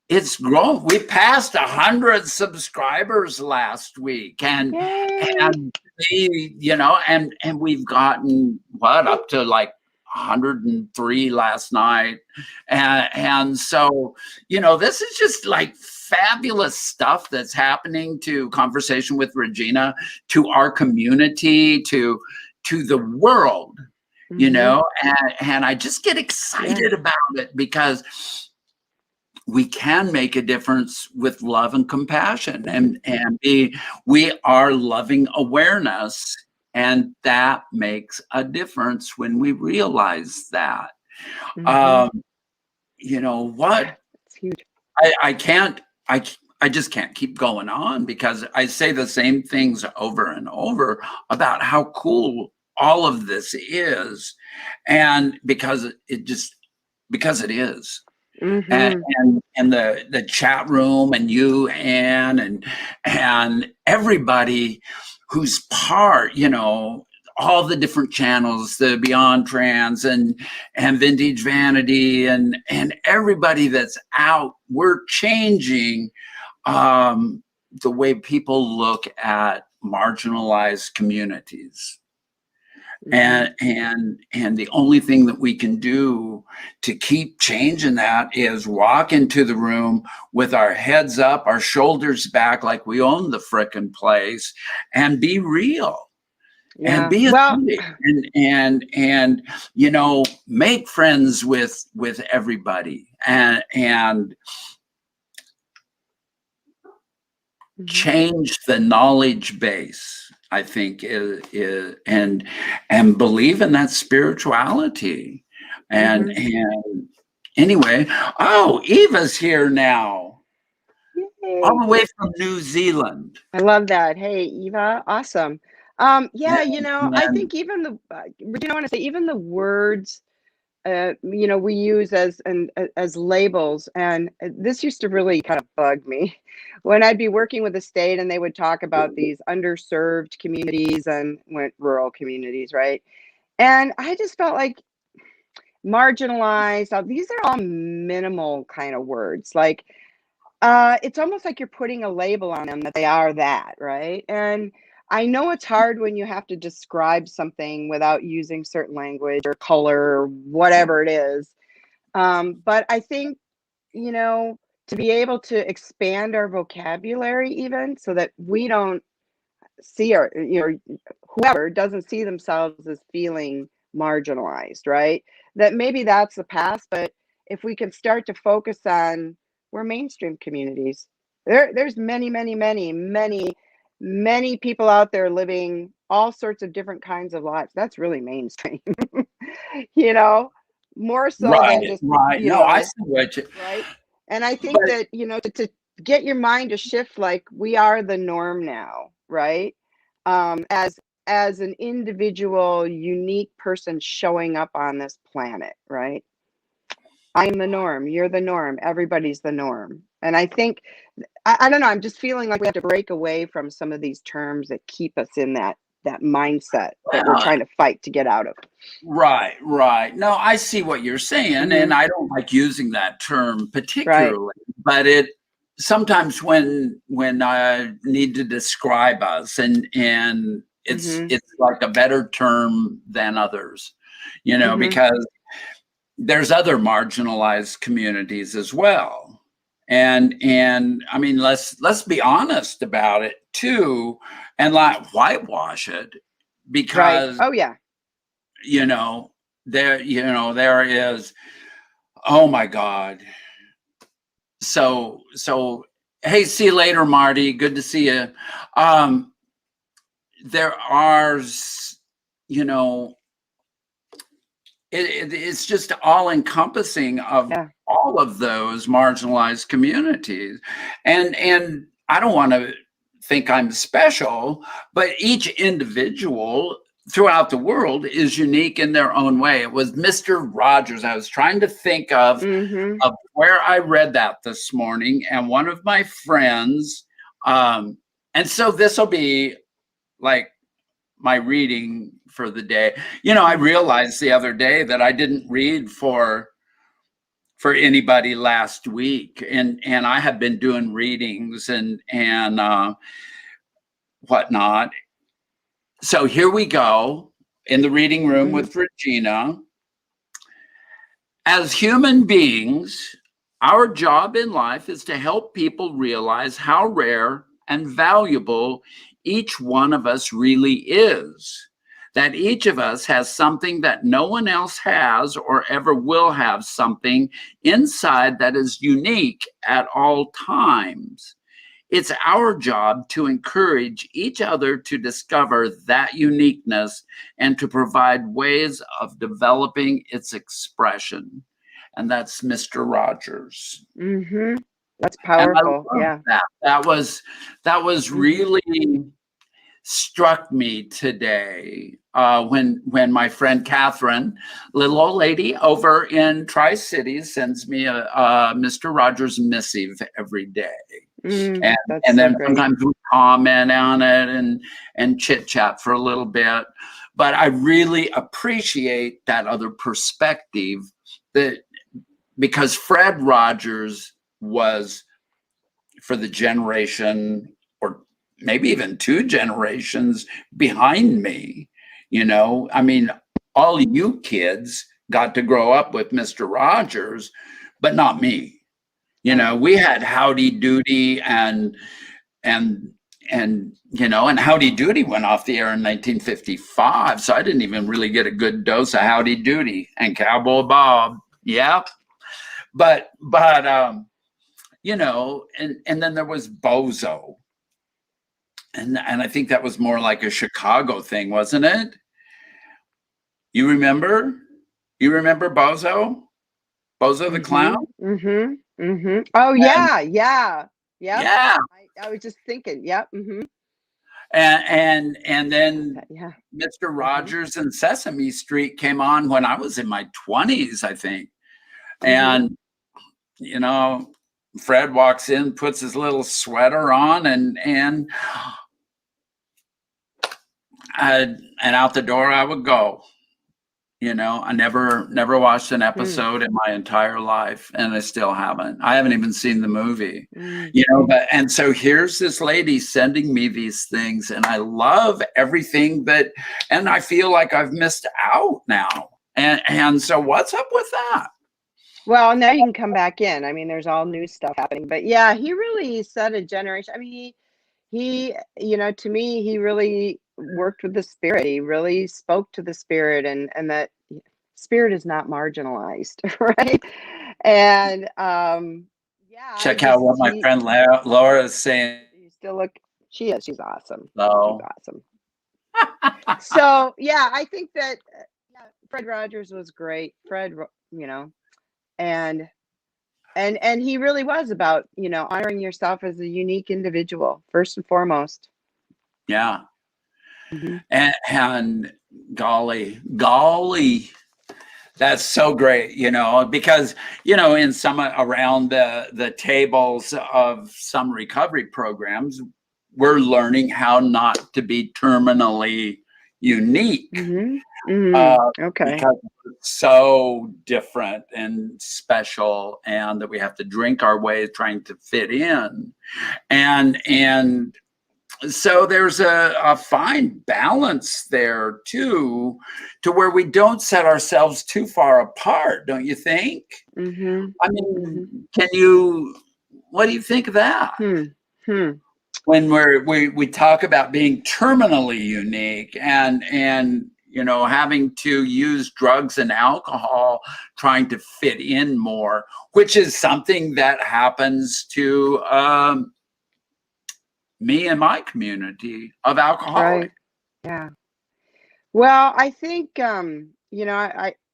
it's grown. We passed 100 subscribers last week, Yay. and and we've gotten up to like 103 last night, and so this is just like fabulous stuff that's happening to Conversation with Regina, to our community, to the world, Mhm. and I just get Yeah. excited about it because we can make a difference with love and compassion, Mhm. and we are loving awareness, and that makes a difference when we realize that. Mhm. um you know Yeah, what, it's huge. I can't, I just can't keep going on because I say the same things over and over about how cool all of this is, and because it is. and Mhm. and the chat room, and you, Anne, and everybody who's part, all the different channels, the Beyond Trans and Vintage Vanity, and everybody that's out. We're changing the way people look at marginalized communities. Mhm. And the only thing that we can do to keep changing that is walk into the room with our heads up, our shoulders back, like we own the frickin' place, and be real, and Yeah. be Well, authentic, and make friends with everybody, and mhm. change the knowledge base, I think, is and believe in that spirituality. and Mhm. and anyway, oh, Eva's here now, all Yay. the way from New Zealand. I love that. Hey, Eva, awesome. Yeah, I And think even I want to say even the words, we use as labels, and this used to really kind of bug me when I'd be working with the state and they would talk about these underserved communities and went rural communities, right? And I just felt like marginalized. These are all minimal kind of words. Like, it's almost like you're putting a label on them that they are that, right? And I know it's hard when you have to describe something without using certain language or color or whatever it is. But I think, you know, to be able to expand our vocabulary even so that we don't see whoever doesn't see themselves as feeling marginalized, right? That maybe that's the past, but if we can start to focus on, we're mainstream communities. There's many people out there living all sorts of different kinds of lives. That's really mainstream, you know, more so than right, just, right. No, I see what you, right? And I think but that, to get your mind to shift, like we are the norm now, right? As an individual, unique person showing up on this planet, right? I'm the norm, you're the norm, everybody's the norm. And I think I don't know, I'm just feeling like we have to break away from some of these terms that keep us in that mindset that we're well, trying to fight to get out of. right, right. No, I see what you're saying, and Hmm. I don't like using that term Right. particularly, but it sometimes when I need to describe us, and Hmm. it's like a better term than others, Hmm. because there's other marginalized communities as well. And I mean, let's be honest about it too, and like whitewash it, Right. because Oh yeah. you know there is, oh my god. So hey, see you later, Marty, good to see you. um there are, you know it's just all encompassing of Yeah. all of those marginalized communities. And I don't want to think I'm special, but each individual throughout the world is unique in their own way. It was Mr. Rogers. I was trying to think Mm-hmm. of where I read that this morning, and one of my friends, and so this will be like my reading for the day. I realized the other day that I didn't read for anybody last week, and I have been doing readings and whatnot. So here we go in the reading room Mm-hmm. with Regina. As human beings, our job in life is to help people realize how rare and valuable each one of us really is. That each of us has something that no one else has or ever will have, something inside that is unique at all times. It's our job to encourage each other to discover that uniqueness and to provide ways of developing its expression. And that's Mr. Rogers. Mm-hmm. That's And I powerful. love Yeah. that. That was Mm-hmm. really struck me today when my friend Catherine, little old lady over in Tri Cities, sends me a Mr. Rogers missive every day. Mm, and that's and so then great. sometimes we comment on it and chit chat for a little bit. But I really appreciate that other perspective, that because Fred Rogers was, for the generation or maybe even two generations behind me, I mean, all you kids got to grow up with Mr. Rogers, but not me. Right. We had Howdy Doody and and Howdy Doody went off the air in 1955, so I didn't even really get a good dose of Howdy Doody and Cowboy Bob. Yep. But and then there was Bozo, and I think that was more like a Chicago thing, wasn't it? You remember? You remember Bozo? Bozo the Mm-hmm. Clown? Mm-hmm. Mm-hmm. Oh And yeah, yeah. Yep. yeah, I was just thinking, yep. Mm-hmm. and then Yeah. Mr. Mm-hmm. Rogers and Sesame Street came on when I was in my 20s, I think. Mm-hmm. And you know, Fred walks in, puts his little sweater on, and out the door I would go. I never watched an Hmm. episode in my entire life, and I still haven't. I haven't even seen the movie. Mm. And so here's this lady sending me these things, and I love everything and I feel like I've missed out now. And so what's up with that? Well, now you can come back in. I mean, there's all new stuff happening. But yeah, he really set a generation. I mean, to me, he really worked with the spirit. He really spoke to the spirit, and that spirit is not marginalized, right? And yeah, I Check out just what my he friend Laura is saying. you still look. She's awesome. She's So awesome. So yeah, I think that yeah, Fred Rogers was great. You know, and and he really was about honoring yourself as a unique individual first and foremost. yeah, Hmm. and golly, that's so great, because in some around the tables of some recovery programs, we're learning how not to be terminally unique, Hmm. Okay. because it's so different and special, and that we have to drink our way trying to fit in, and so there's a fine balance there too, to where we don't set ourselves too far apart, don't you think? Hmm. I Hmm. mean, what do you think of that? Hmm. Hmm. When we talk about being terminally unique and having to use drugs and alcohol, trying to fit in more, which is something that happens to me and my community of alcoholics. Right. Yeah. Well, I think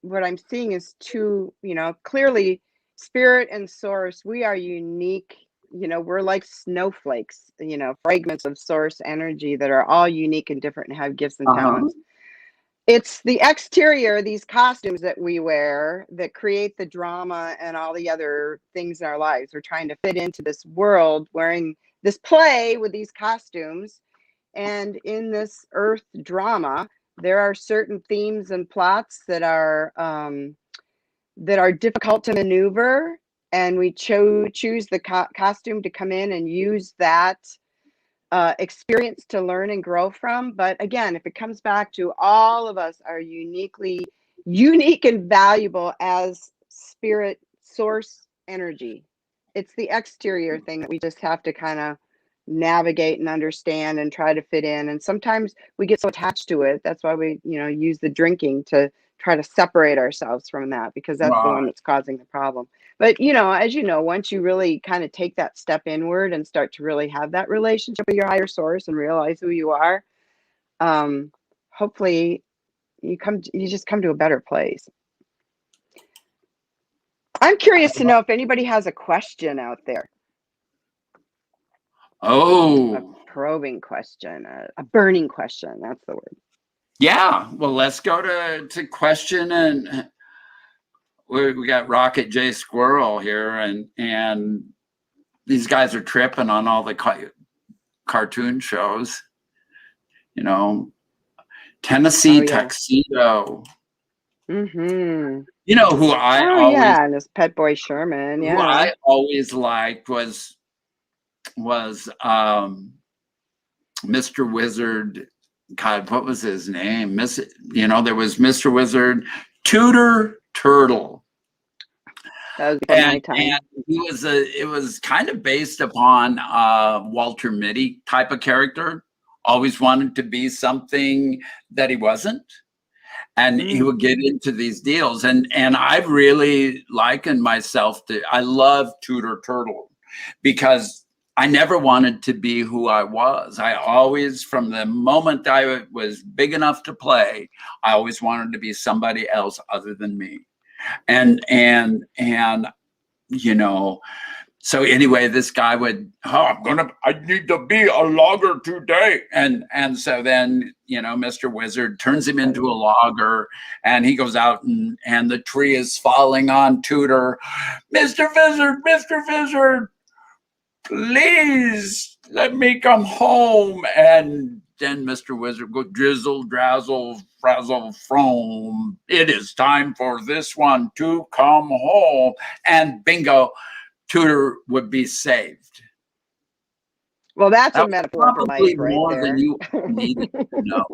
what I'm seeing is two, clearly spirit and source, we are unique. We're like snowflakes, fragments of source energy that are all unique and different and have gifts and Uh-huh. talents. It's the exterior, these costumes that we wear, that create the drama and all the other things in our lives. We're trying to fit into this world wearing this play with these costumes. And in this earth drama, there are certain themes and plots that are difficult to maneuver, and we choose the costume to come in and use that experience to learn and grow from. But again, if it comes back to all of us are unique and valuable as spirit source energy. It's the exterior thing that we just have to kind of navigate and understand and try to fit in. And sometimes we get so attached to it. That's why we, use the drinking to try to separate ourselves from that, because that's the one Right. that's causing the problem. But, as once you really kind of take that step inward and start to really have that relationship with your higher source and realize who you are, hopefully you just come to a better place. I'm curious to know if anybody has a question out there. A Oh, probing question, a burning question. That's the word. yeah. Well, let's go to question, and we got Rocket J Squirrel here, and these guys are tripping on all the cartoon shows. Tennessee Oh yeah. Tuxedo. Mm-hmm. You know who I Oh always yeah, and this Pet Boy Sherman. who Yeah. I always liked was Mr. Wizard. God, what was his name? There was Mr. Wizard, Tudor Turtle. That was before my time. And it was kind of based upon Walter Mitty type of character. Always wanted to be something that he wasn't. And he would get into these deals. And I really likened myself to, I love Tudor Turtle because I never wanted to be who I was. I always, from the moment I was big enough to play, I always wanted to be somebody else other than me. And so anyway, this guy would, I need to be a logger today. And so then, Mr. Wizard turns him into a logger, and he goes out and the tree is falling on Tudor. Mr. Wizard, please let me come home. And then Mr. Wizard goes, drizzle, drazzle, frazzle, foam. It is time for this one to come home. And bingo, Tudor would be saved. Well, that's That a was metaphor for life probably right more there. than you needed to know.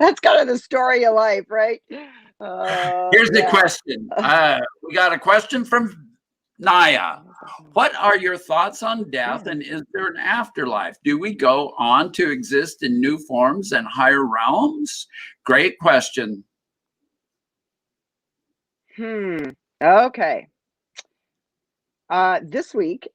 That's kind of the story of life, right? Here's the Yeah. question. We got a question from Naya. What are your thoughts on death, Yeah. and is there an afterlife? Do we go on to exist in new forms and higher realms? Great question. Okay. This week,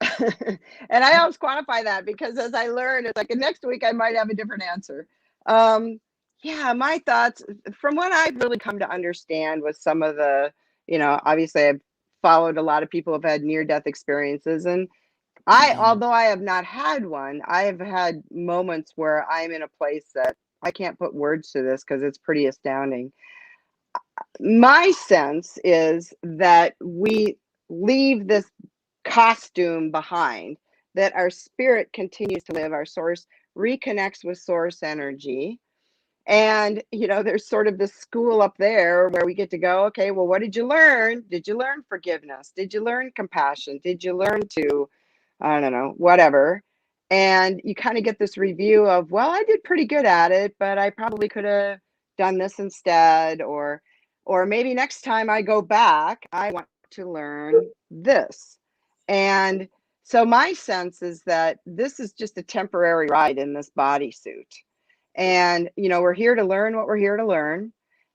and I always quantify that because as I learn, it's like next week I might have a different answer. Yeah, my thoughts from what I've really come to understand with some of the, obviously I've followed a lot of people who've had near-death experiences, and although I have not had one, I have had moments where I'm in a place that I can't put words to this because it's pretty astounding. My sense is that we leave this costume behind, that our spirit continues to live, our source reconnects with source energy. And, there's sort of this school up there where we get to go, okay, well, what did you learn? Did you learn forgiveness? Did you learn compassion? Did you learn to, I don't know, whatever? And you kind of get this review of, well, I did pretty good at it, but I probably could have done this instead, or maybe next time I go back, I want to learn this. And so my sense is that this is just a temporary ride in this bodysuit. And, we're here to learn what we're here to learn.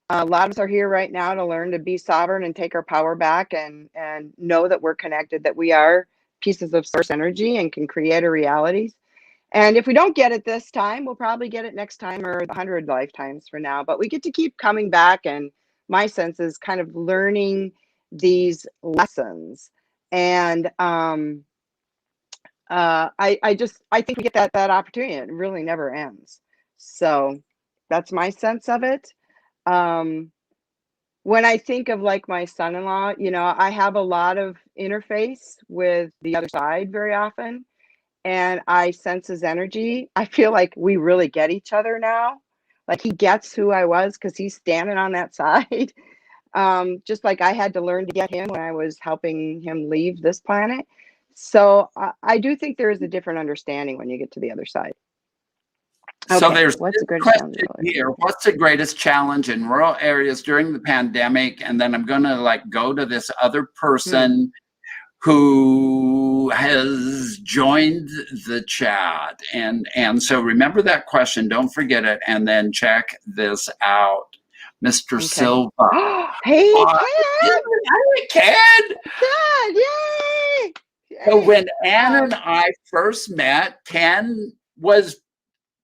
A lot of us are here right now to learn to be sovereign and take our power back and know that we're connected, that we are pieces of source energy and can create our realities. And if we don't get it this time, we'll probably get it next time or 100 lifetimes from now. But we get to keep coming back and my sense is kind of learning these lessons. And I think we get that opportunity. It really never ends. So that's my sense of it. Um, when I think of like my son-in-law, I have a lot of interface with the other side very often, and I sense his energy. I feel like we really get each other now. Like he gets who I was because he's standing on that side. Just like I had to learn to get him when I was helping him leave this planet. So I do think there is a different understanding when you get to the other side. So Okay, there's what's this the greatest question challenge in rural here. areas? What's the greatest challenge in rural areas during the pandemic? And then I'm going to like go to this other Hmm, person who has joined the chat. And so remember that question. Don't forget it. And then check this out. Mr. okay. Silva. Hey, Uh, Ken! Hi, Ken. Ken! Yay! So Yay! when Ann and I first met, Ken was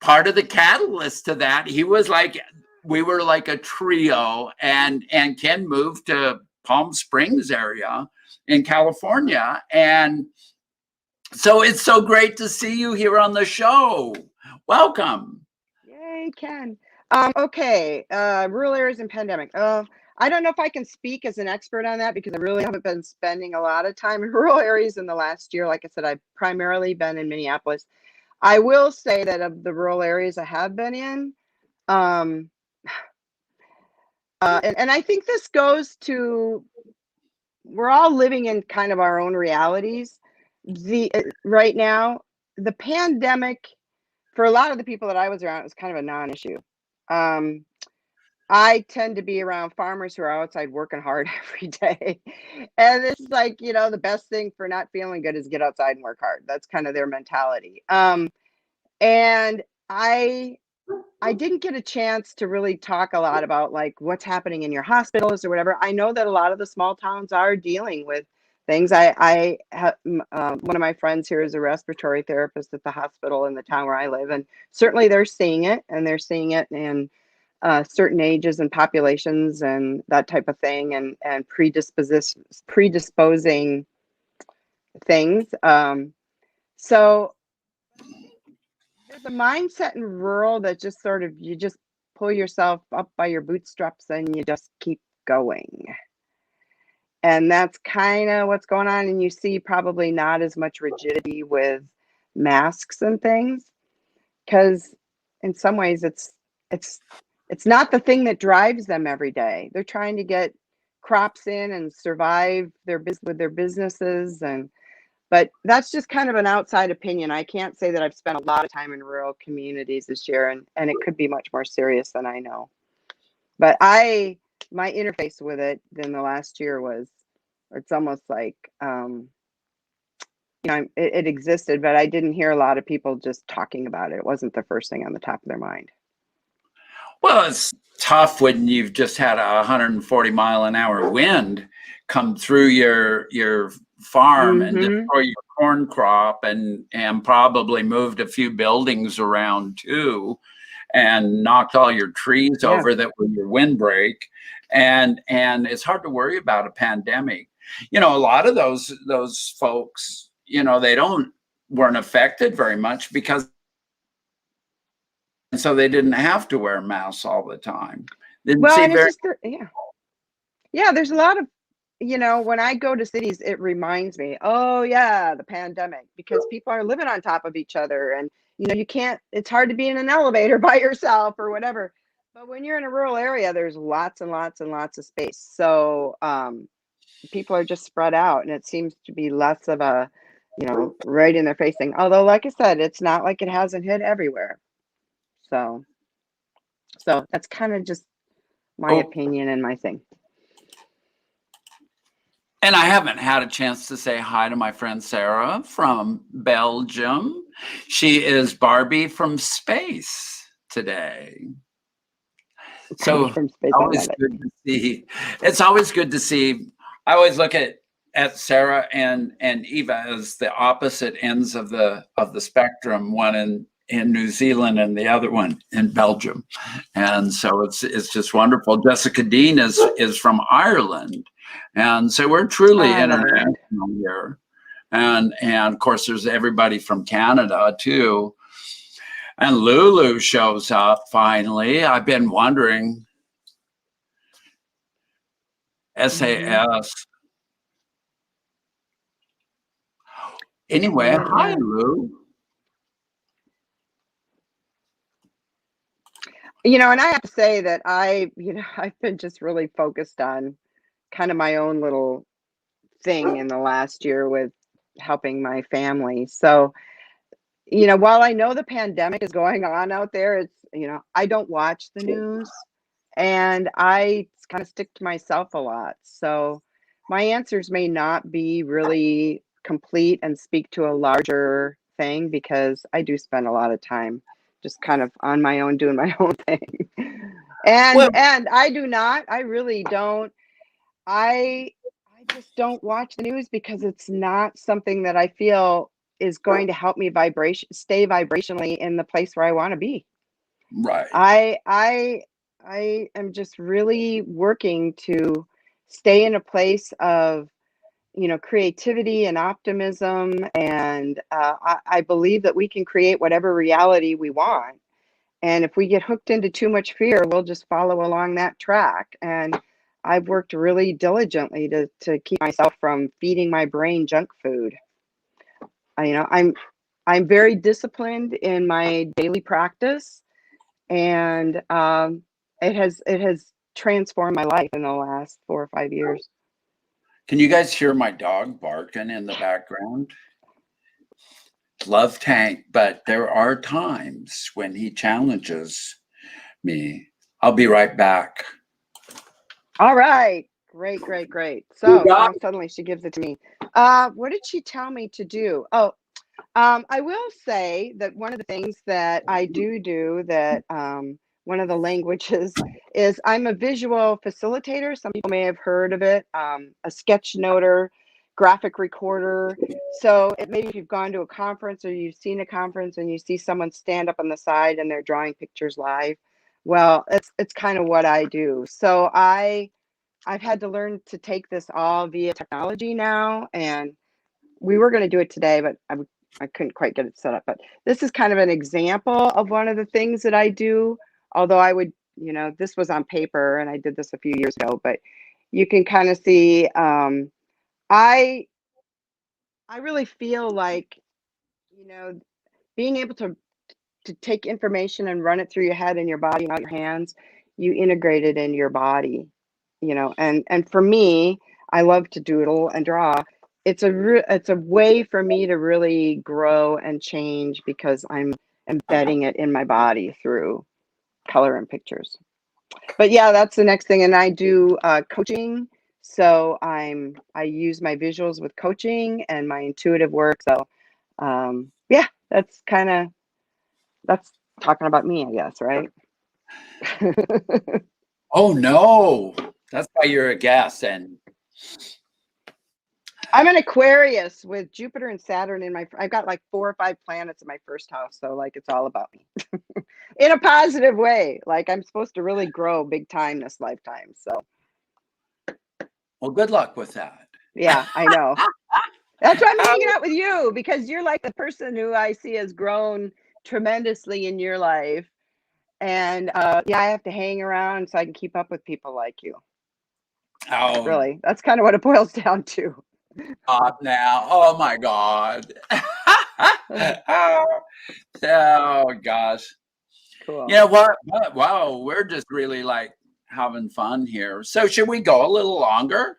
part of the catalyst to that. He was like, we were like a trio, and Ken moved to Palm Springs area in California. And so it's so great to see you here on the show. Welcome. Yay, Ken. Okay, rural areas and pandemic. I don't know if I can speak as an expert on that because I really haven't been spending a lot of time in rural areas in the last year. Like I said, I've primarily been in Minneapolis. I will say that of the rural areas I have been in, um, and I think this goes to we're all living in kind of our own realities. Right now, the pandemic for a lot of the people that I was around, it was kind of a non-issue. Um, I tend to be around farmers who are outside working hard every day. And it's like, the best thing for not feeling good is get outside and work hard. That's kind of their mentality. And I didn't get a chance to really talk a lot about like what's happening in your hospitals or whatever. I know that a lot of the small towns are dealing with things. One of my friends here is a respiratory therapist at the hospital in the town where I live, and certainly they're seeing it, and they're seeing it in certain ages and populations and that type of thing, and predisposing things. So there's a mindset in rural that just sort of you just pull yourself up by your bootstraps and you just keep going. And that's kind of what's going on. And you see probably not as much rigidity with masks and things because in some ways it's it's not the thing that drives them every day. They're trying to get crops in and survive with their businesses, and but that's just kind of an outside opinion. I can't say that I've spent a lot of time in rural communities this year, and it could be much more serious than I know. But my interface with it in the last year was, it's almost like, it existed, but I didn't hear a lot of people just talking about it. It wasn't the first thing on the top of their mind. Well, it's tough when you've just had a 140-mile-an-hour wind come through your farm and Mm-hmm. destroy your corn crop, and probably moved a few buildings around too, and knocked all your trees Yeah. over that were your windbreak. And it's hard to worry about a pandemic. A lot of those folks, they weren't affected very much because so they didn't have to wear masks all the time. Didn't Well, see and it's very. just, yeah, there's a lot of, when I go to cities, it reminds me, oh yeah, the pandemic, because people are living on top of each other, and you can't, it's hard to be in an elevator by yourself or whatever. But when you're in a rural area, there's lots and lots and lots of space. So people are just spread out, and it seems to be less of a, right in their face thing. Although, like I said, it's not like it hasn't hit everywhere. So, so that's kind of just my Oh, opinion and my thing. and I haven't had a chance to say hi to my friend Sarah from Belgium. She is Barbie from space today. So From space, I always love it. good to see. It's always good to see. I always look at Sarah and Eva as the opposite ends of the spectrum. One in New Zealand and the other one in Belgium. And so it's just wonderful. Jessica Dean is from Ireland. And so we're truly international here. And of course there's everybody from Canada too. And Lulu shows up finally. I've been wondering. SAS. Anyway, hi Lou. You know, and I have to say that I've been just really focused on kind of my own little thing in the last year with helping my family. So, you know, while I know the pandemic is going on out there, it's, you know, I don't watch the news and I kind of stick to myself a lot. So my answers may not be really complete and speak to a larger thing because I do spend a lot of time just kind of on my own doing my own thing. And I really don't. I just don't watch the news because it's not something that I feel is going to help me stay vibrationally in the place where I want to be. Right. I am just really working to stay in a place of, you know, creativity and optimism. And I believe that we can create whatever reality we want. And if we get hooked into too much fear, we'll just follow along that track. And I've worked really diligently to keep myself from feeding my brain junk food. You know, I'm very disciplined in my daily practice, and it has transformed my life in the last 4 or 5 years. Can you guys hear my dog barking in the background? Love Tank, but there are times when he challenges me. I'll be right back. All right. Great. So now suddenly she gives it to me. What did she tell me to do? Oh, I will say that one of the things that I do that one of the languages is I'm a visual facilitator. Some people may have heard of it. A sketch noter, graphic recorder. So maybe if you've gone to a conference or you've seen a conference and you see someone stand up on the side and they're drawing pictures live. Well, it's kind of what I do. So I've had to learn to take this all via technology now, and we were going to do it today, but I couldn't quite get it set up. But this is kind of an example of one of the things that I do. Although I would, you know, this was on paper and I did this a few years ago, but you can kind of see, I really feel like, you know, being able to take information and run it through your head and your body and out your hands, you integrate it into your body, you know, and for me, I love to doodle and draw. It's a way for me to really grow and change because I'm embedding it in my body through color and pictures. But yeah, that's the next thing. And I do coaching. So I use my visuals with coaching and my intuitive work. So yeah, that's talking about me, I guess, right? Oh no, that's why you're a guest. And I'm an Aquarius with Jupiter and Saturn in I've got like 4 or 5 planets in my first house. So like, it's all about me in a positive way. Like I'm supposed to really grow big time this lifetime. So. Well, good luck with that. Yeah, I know. That's why I'm hanging out with you, because you're like the person who I see has grown tremendously in your life. And yeah, I have to hang around so I can keep up with people like you. Oh, really, that's kind of what it boils down to. Now, oh my God. Oh gosh. Cool. You know what? Wow, we're just really like having fun here. So should we go a little longer?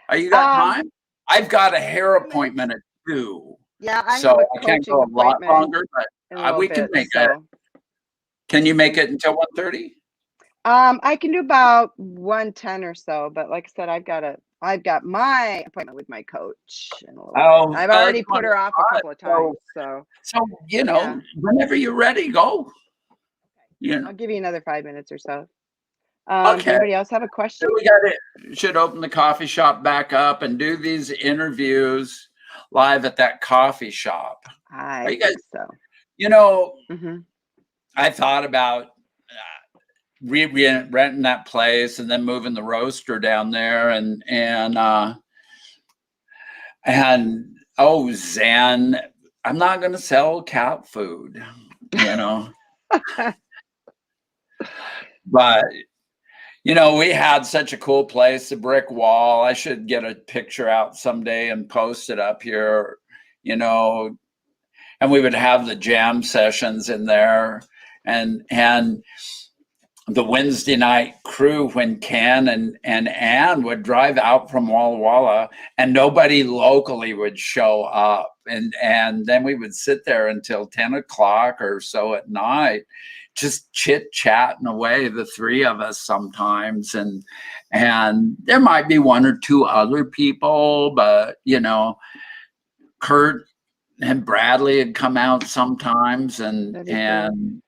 Are you got time? I've got a hair appointment at 2. Yeah, I so have a I can't go a lot longer, but we can make it. Can you make it until 1:30? I can do about 1:10 or so, but like I said, I've got my appointment with my coach in a little bit. I've already put her off a couple of times. So you know, whenever you're ready, go. Yeah, I'll give you another 5 minutes or so. Does anybody else have a question? So we should open the coffee shop back up and do these interviews live at that coffee shop. I think so. You know, Mm-hmm. I thought about renting that place and then moving the roaster down there, and oh, Zen, I'm not going to sell cat food, you know, but we had such a cool place, a brick wall. I should get a picture out someday and post it up here, you know, and we would have the jam sessions in there, and the Wednesday night crew, when Ken and Ann would drive out from Walla Walla, and nobody locally would show up, and then we would sit there until 10 o'clock or so at night, just chit chatting away, the three of us sometimes, and there might be one or two other people, but Kurt and Bradley had come out sometimes, That'd be cool.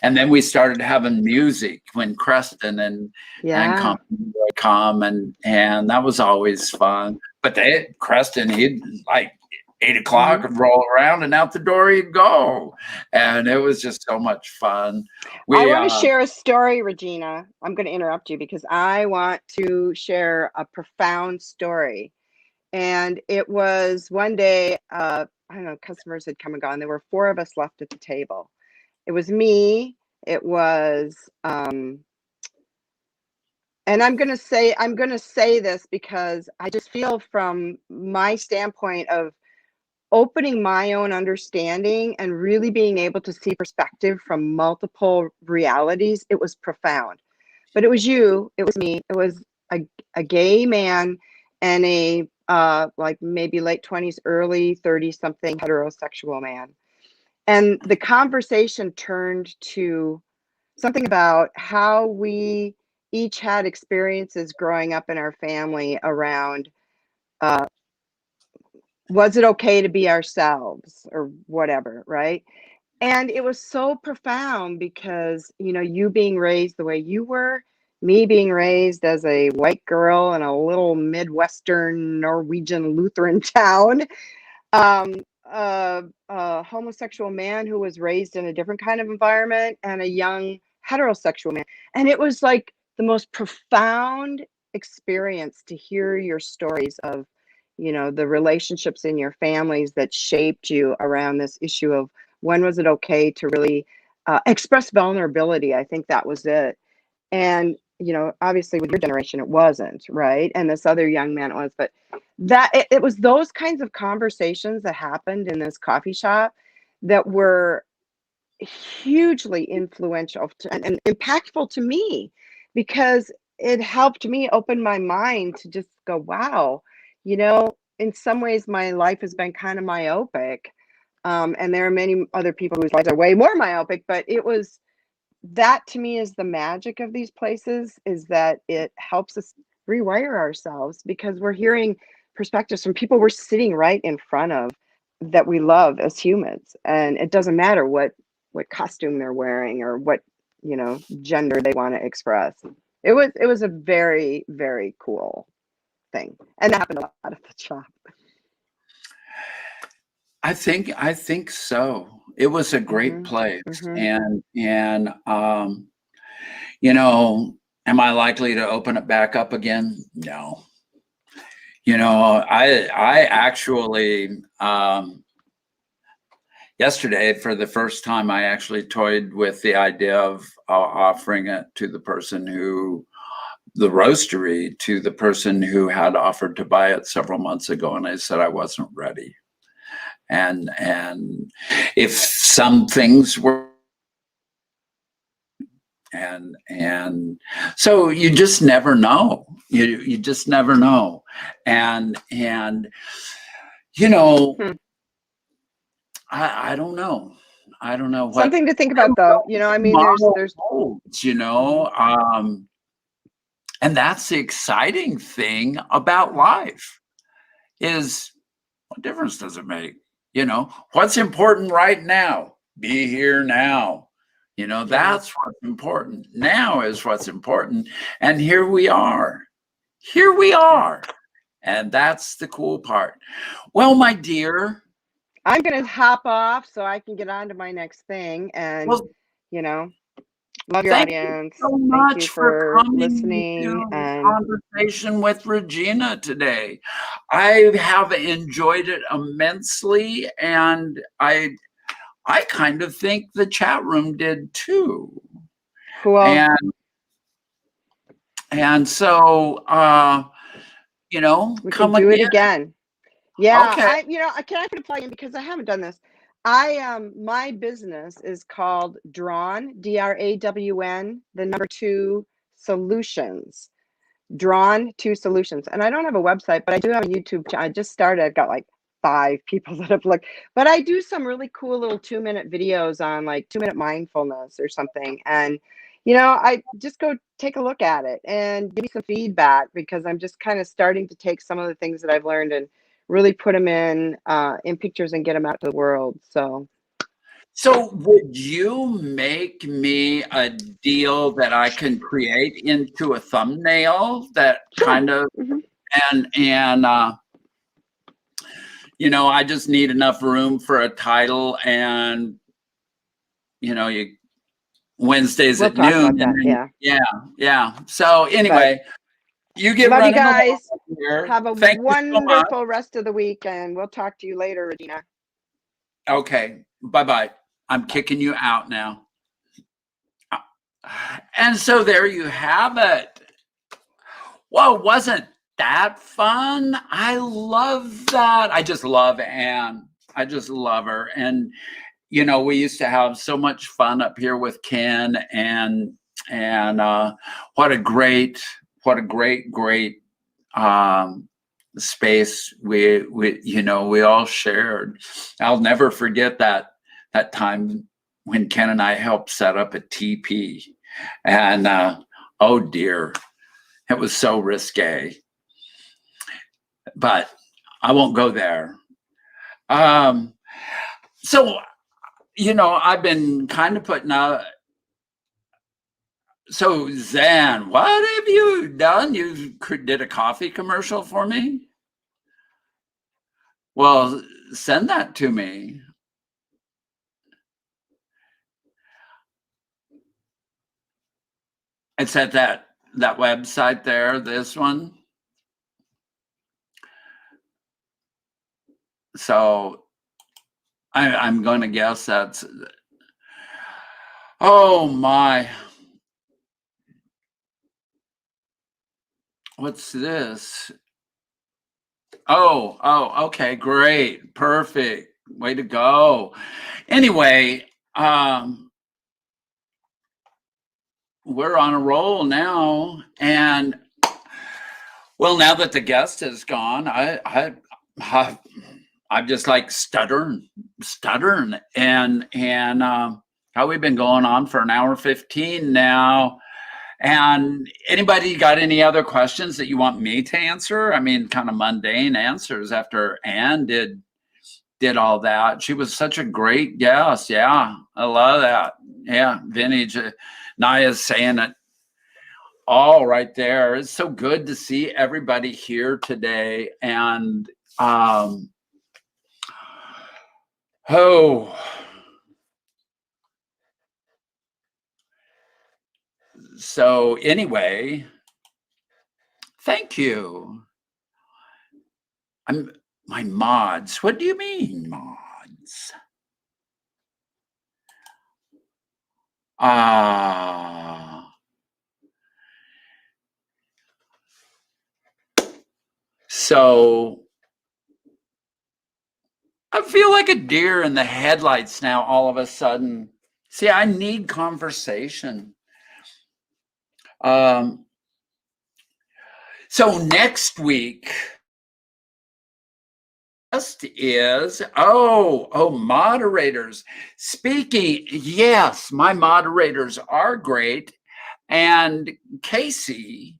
and then we started having music when Creston and Yeah. company would come, and that was always fun. But Creston, he'd like 8 o'clock Mm-hmm. and roll around, and out the door he'd go, and it was just so much fun. I We want to share a story, Regina. I'm going to interrupt you because I want to share a profound story. And it was one day, I don't know, customers had come and gone. There were four of us left at the table. It was me. It was, and I'm going to say this because I just feel from my standpoint of opening my own understanding and really being able to see perspective from multiple realities, it was profound. But it was you, it was me, it was a gay man and a like maybe late 20s, early 30s something heterosexual man. And the conversation turned to something about how we each had experiences growing up in our family around uh, was it okay to be ourselves or whatever, right? And it was so profound because, you being raised the way you were, me being raised as a white girl in a little Midwestern Norwegian Lutheran town, um, a homosexual man who was raised in a different kind of environment, and a young heterosexual man. And it was like the most profound experience to hear your stories of, the relationships in your families that shaped you around this issue of when was it okay to really express vulnerability. I think that was it. And, obviously with your generation, it wasn't, right? And this other young man was, but it was those kinds of conversations that happened in this coffee shop that were hugely influential and impactful to me because it helped me open my mind to just go, wow, in some ways my life has been kind of myopic. And there are many other people whose lives are way more myopic, but it was that to me is the magic of these places, is that it helps us rewire ourselves because we're hearing perspectives from people we're sitting right in front of that we love as humans, and it doesn't matter what costume they're wearing or what gender they want to express. It was a very, very cool thing, and that happened a lot at the shop. I think so. It was a great Hmm. place, Hmm. and am I likely to open it back up again? No. I actually yesterday, for the first time, I actually toyed with the idea of offering it to the roastery, to the person who had offered to buy it several months ago, and I said I wasn't ready. And if some things were, and so you just never know. You just never know, and you know Hmm. I don't know. I don't know what Something to think about, though. I mean, tomorrow there's. holds, Mhm. and that's the exciting thing about life is what difference does it make? What's important right now? Be here now. Yeah. That's what's important. Now is what's important. And here we are. Here we Yeah. are. And that's the cool part. Well, my dear, I'm going to hop off so I can get on to my next thing. And, Well, you know, love your thank you audience. so Thank you much for for coming listening. to And Conversation with Regina today. I have enjoyed it immensely, and I kind of think the chat room did too. cool. And so We can come do it again. again. Yeah, Okay. can I put a plug in because I haven't done this. My business is called Drawn, DRAWN, the number 2 solutions. Drawn to Solutions. And I don't have a website, but I do have a YouTube channel. I just started. I've got like 5 people that have looked, but I do some really cool little 2-minute videos on like 2-minute mindfulness or something. And, I just go take a look at it and give me some feedback because I'm just kind of starting to take some of the things that I've learned and really put them in pictures and get them out to the world. So would you make me a deal that I can create into a thumbnail that Sure. kind of Hmm. and I just need enough room for a title and you Wednesdays We'll at talk noon about and that. then Yeah. yeah. So But anyway, you get love you running along guys. here. Have a Thank you so much. wonderful rest of the week, and we'll talk to you later, Regina. Okay. Bye-bye. I'm kicking you out now. And so there you have it. Well, wasn't that fun? I love that. I just love Anne. I just love her. And we used to have so much fun up here with Ken and what a great great space we all shared. I'll never forget that time when Ken and I helped set up a TP, and oh dear, it was so risque, but I won't go there. So I've been kind of putting out. So Zan, what have you done? You did a coffee commercial for me? Well, send that to me. It's at that website there, this one. So I'm going to guess that's, oh my, what's this? Oh, okay, great, perfect, way to go. Anyway, we're on a roll now, and well, now that the guest is gone, I'm just like stuttering, and how we've been going on for an hour 15 now. And anybody got any other questions that you want me to answer? I mean, kind of mundane answers after Anne did all that. She was such a great guest. Yeah, I love that. Yeah, vintage. Naya's saying it all right there. It's so good to see everybody here today. And oh, so anyway, thank you. I'm my mods. What do you mean, mods? So I feel like a deer in the headlights now all of a sudden. See, I need conversation. So next week is moderators. Speaking, yes, my moderators are great. And Casey,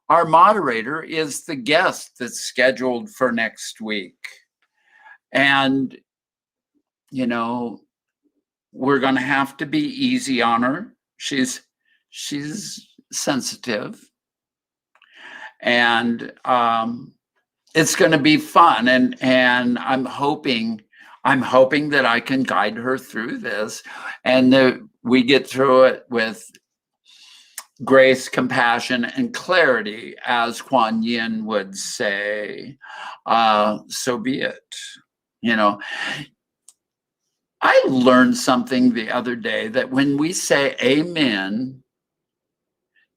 our moderator, is the guest that's scheduled for next week. And, we're going to have to be easy on her. She's sensitive. And it's going to be fun. And I'm hoping I'm hoping that I can guide her through this and that we get through it with grace, compassion, and clarity, as Kuan Yin would say. So be it. You know, I learned something the other day that when we say amen,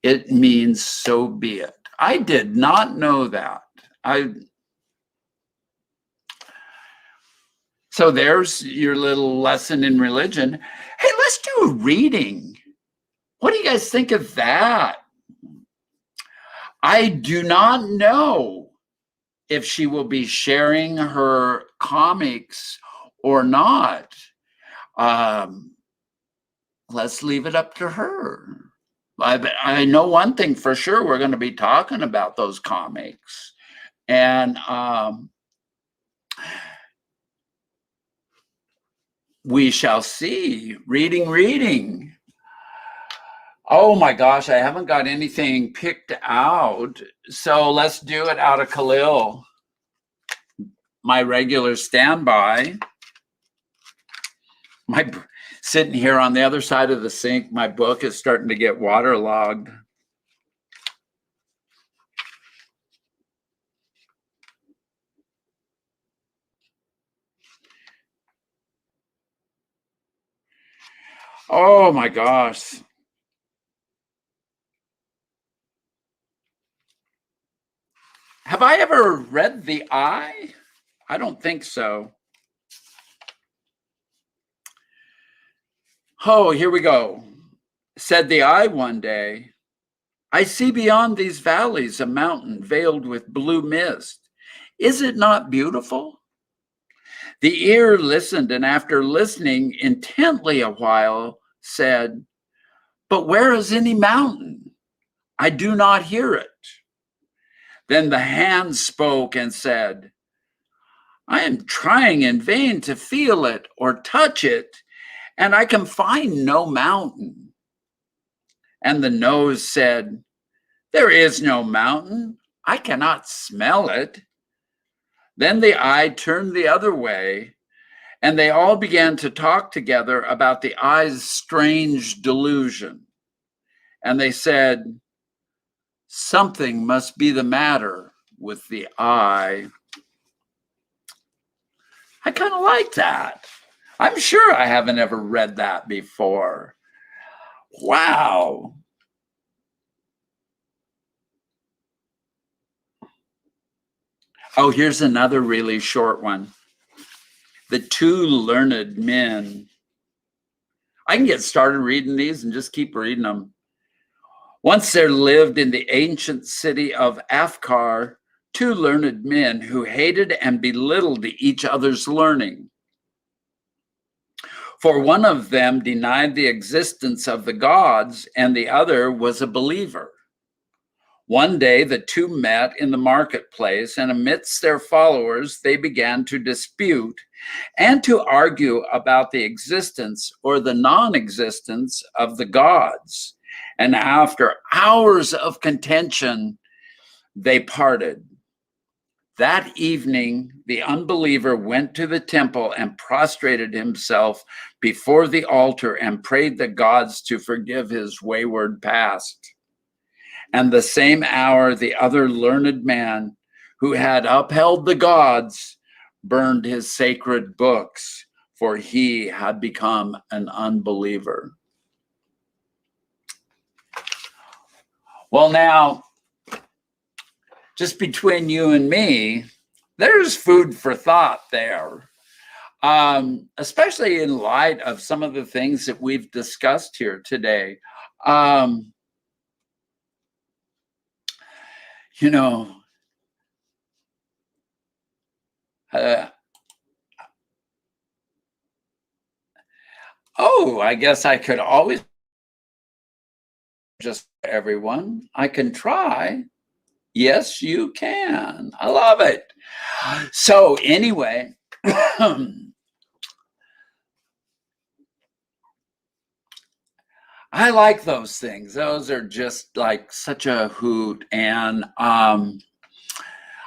it means so be it. I did not know that. So there's your little lesson in religion. Hey, let's do a reading. What do you guys think of that? I do not know if she will be sharing her comics or not. Um, let's leave it up to her. I know one thing for sure, we're going to be talking about those comics. And we shall see. Reading. Oh my gosh, I haven't got anything picked out. So let's do it out of Khalil, my regular standby. Sitting here on the other side of the sink, my book is starting to get waterlogged. Oh my gosh. Have I ever read The Eye? I don't think so. Oh, here we go. Said the Eye one day, I see beyond these valleys a mountain veiled with blue mist. Is it not beautiful? The ear listened, and after listening intently a while, said, but where is any mountain? I do not hear it. Then the hand spoke and said, I am trying in vain to feel it or touch it, and I can find no mountain. And the nose said, there is no mountain. I cannot smell it. Then the eye turned the other way, and they all began to talk together about the eye's strange delusion. And they said, something must be the matter with the eye. I kind of like that. I'm sure I haven't ever read that before. Wow. Oh, here's another really short one. The Two Learned Men. I can get started reading these and just keep reading them. Once there lived in the ancient city of Afkar two learned men who hated and belittled each other's learning. For one of them denied the existence of the gods, and the other was a believer. One day the two met in the marketplace, and amidst their followers they began to dispute and to argue about the existence or the non-existence of the gods. And after hours of contention, they parted. That evening, the unbeliever went to the temple and prostrated himself before the altar and prayed the gods to forgive his wayward past. And the same hour, the other learned man who had upheld the gods burned his sacred books, for he had become an unbeliever. Well, now, just between you and me, there's food for thought there, especially in light of some of the things that we've discussed here today. You know, I guess I could always just everyone. I can try. Yes, you can. I love it. So anyway, I like those things. Those are just like such a hoot. And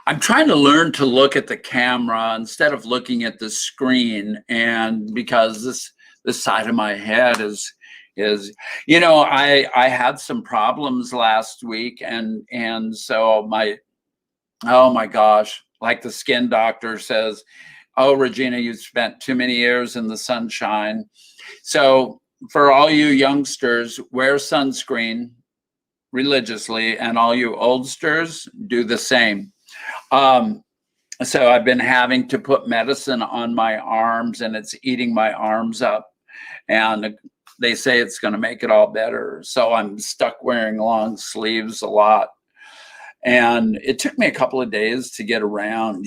I'm trying to learn to look at the camera instead of looking at the screen, and because this side of my head is I had some problems last week, and so oh my gosh, like the skin doctor says, oh Regina, you spent too many years in the sunshine. So for all you youngsters, wear sunscreen religiously, and all you oldsters do the same. So I've been having to put medicine on my arms, and it's eating my arms up. And they say it's going to make it all better. So I'm stuck wearing long sleeves a lot. And it took me a couple of days to get around.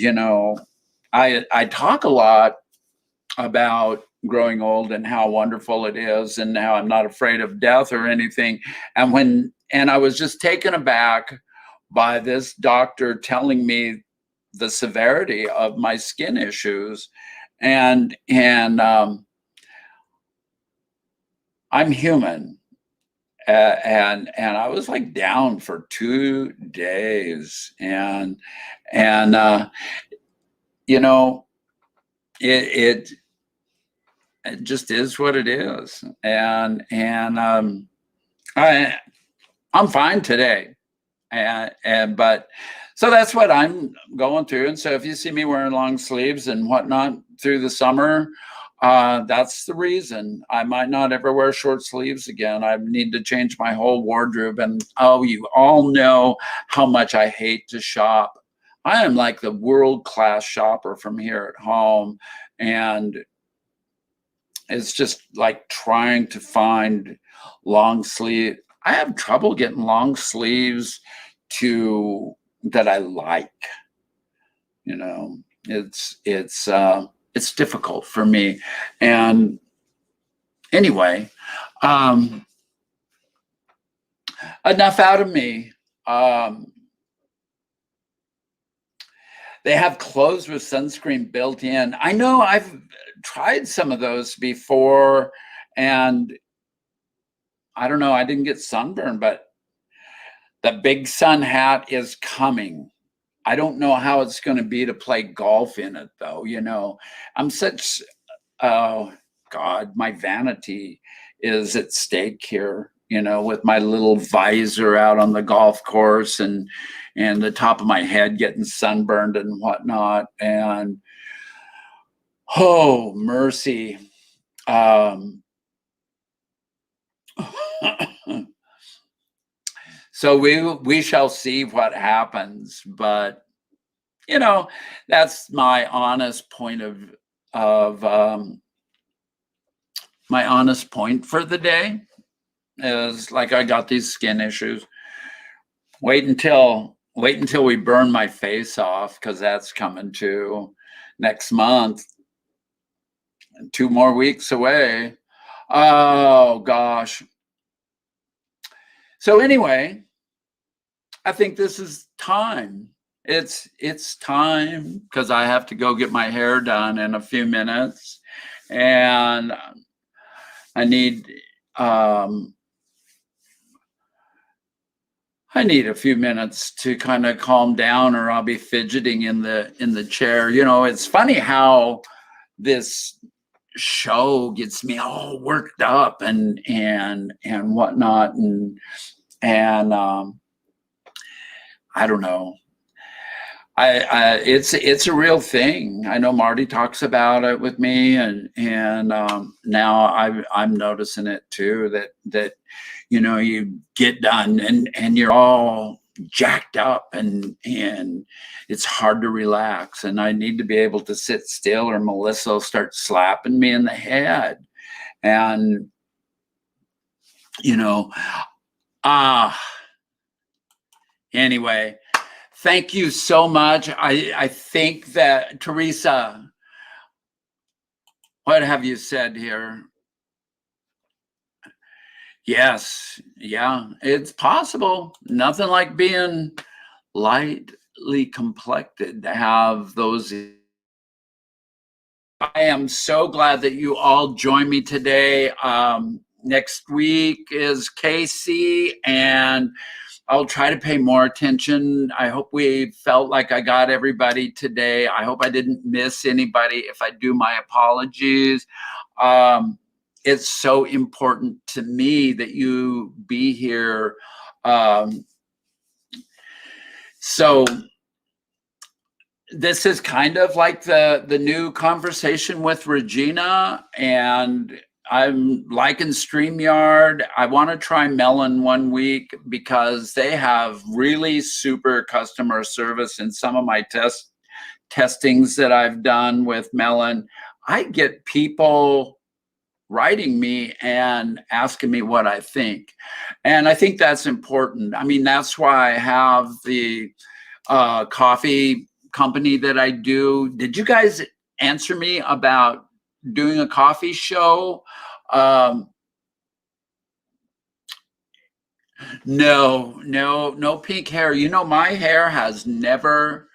I talk a lot about growing old and how wonderful it is and how I'm not afraid of death or anything. And I was just taken aback by this doctor telling me the severity of my skin issues. And I'm human. And I was like down for 2 days, and you know it it just is what it is, and I I'm fine today, and but so that's what I'm going through. And so if you see me wearing long sleeves and whatnot through the summer, that's the reason. I might not ever wear short sleeves again. I need to change my whole wardrobe. And oh, you all know how much I hate to shop. I am like the world-class shopper from here at home, and it's just like trying to find long sleeve. I have trouble getting long sleeves to that I like. You know, it's difficult for me. And anyway, um, enough out of me. They have clothes with sunscreen built in. I know I've tried some of those before, and I don't know, I didn't get sunburned, but the big sun hat is coming. I don't know how it's going to be to play golf in it, though. I'm such, oh God, my vanity is at stake here, with my little visor out on the golf course, and the top of my head getting sunburned and whatnot. And oh, mercy. Um, so we shall see what happens, but that's my honest point of my honest point for the day is like I got these skin issues. Wait until we burn my face off, because that's coming too next month. 2 more weeks away. Oh gosh. So anyway, I think this is time. It's time, because I have to go get my hair done in a few minutes, and I need a few minutes to kind of calm down, or I'll be fidgeting in the chair. It's funny how this show gets me all worked up and whatnot, and I don't know. It's a real thing. I know Marty talks about it with me, and now I'm noticing it too. That you get done and you're all jacked up, and it's hard to relax. And I need to be able to sit still, or Melissa will start slapping me in the head. And anyway. Thank you so much. I think that, Teresa, what have you said here? Yes, yeah, it's possible. Nothing like being lightly complected to have those. I am so glad that you all joined me today. Next week is Casey, and I'll try to pay more attention. I hope we felt like I got everybody today. I hope I didn't miss anybody. If I do, my apologies. It's so important to me that you be here. So this is kind of like the new conversation with Regina, and I'm liking StreamYard. I want to try Melon one week because they have really super customer service in some of my testings that I've done with Melon. I get people writing me and asking me what I think. And I think that's important. I mean, that's why I have the coffee company that I do. Did you guys answer me about doing a coffee show? No pink hair. You know, my hair has never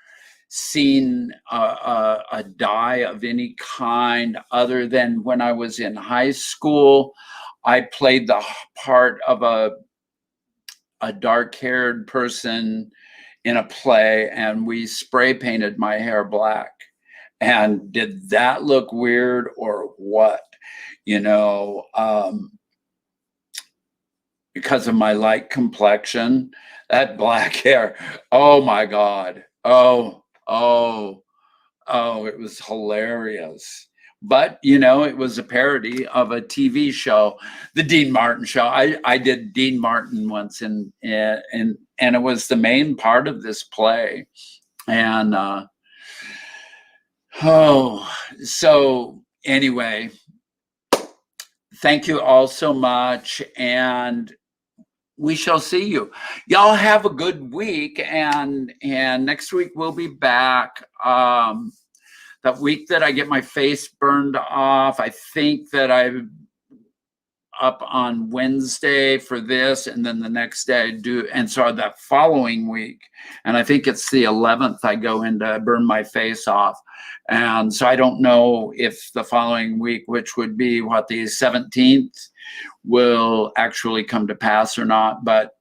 seen a dye of any kind other than when I was in high school. I played the part of a dark-haired person in a play, and we spray painted my hair black. And did that look weird or what? You know, because of my light complexion, that black hair, oh my God. It was hilarious. But, you know, it was a parody of a TV show, the Dean Martin show. I did Dean Martin once, and it was the main part of this play. And, so anyway, thank you all so much. And we shall see you. Y'all have a good week. And next week we'll be back. That week that I get my face burned off, I think that I'm up on Wednesday for this, and then the next day I do, and so that following week, and I think it's the 11th, I go in to burn my face off. And so I don't know if the following week, which would be what, the 17th, will actually come to pass or not, but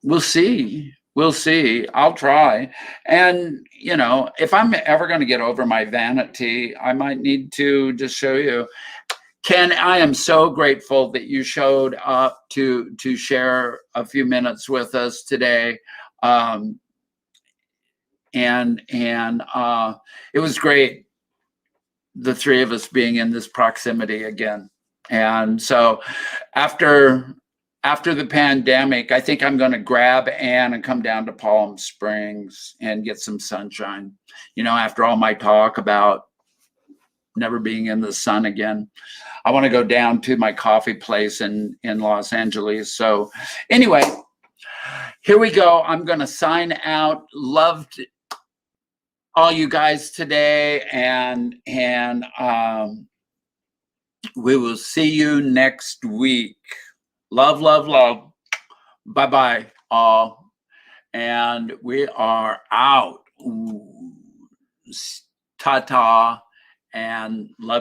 we'll see. We'll see. I'll try. And, you know, if I'm ever going to get over my vanity, I might need to just show you. Ken, I am so grateful that you showed up to share a few minutes with us today. And it was great, the three of us being in this proximity again. And so after the pandemic, I think I'm going to grab Ann and come down to Palm Springs and get some sunshine. You know, after all my talk about never being in the sun again, I want to go down to my coffee place in Los Angeles. So anyway, here we go. I'm going to sign out. Loved all you guys today, and we will see you next week. Love, love, love. Bye-bye, all. And we are out. Ta-ta, and love.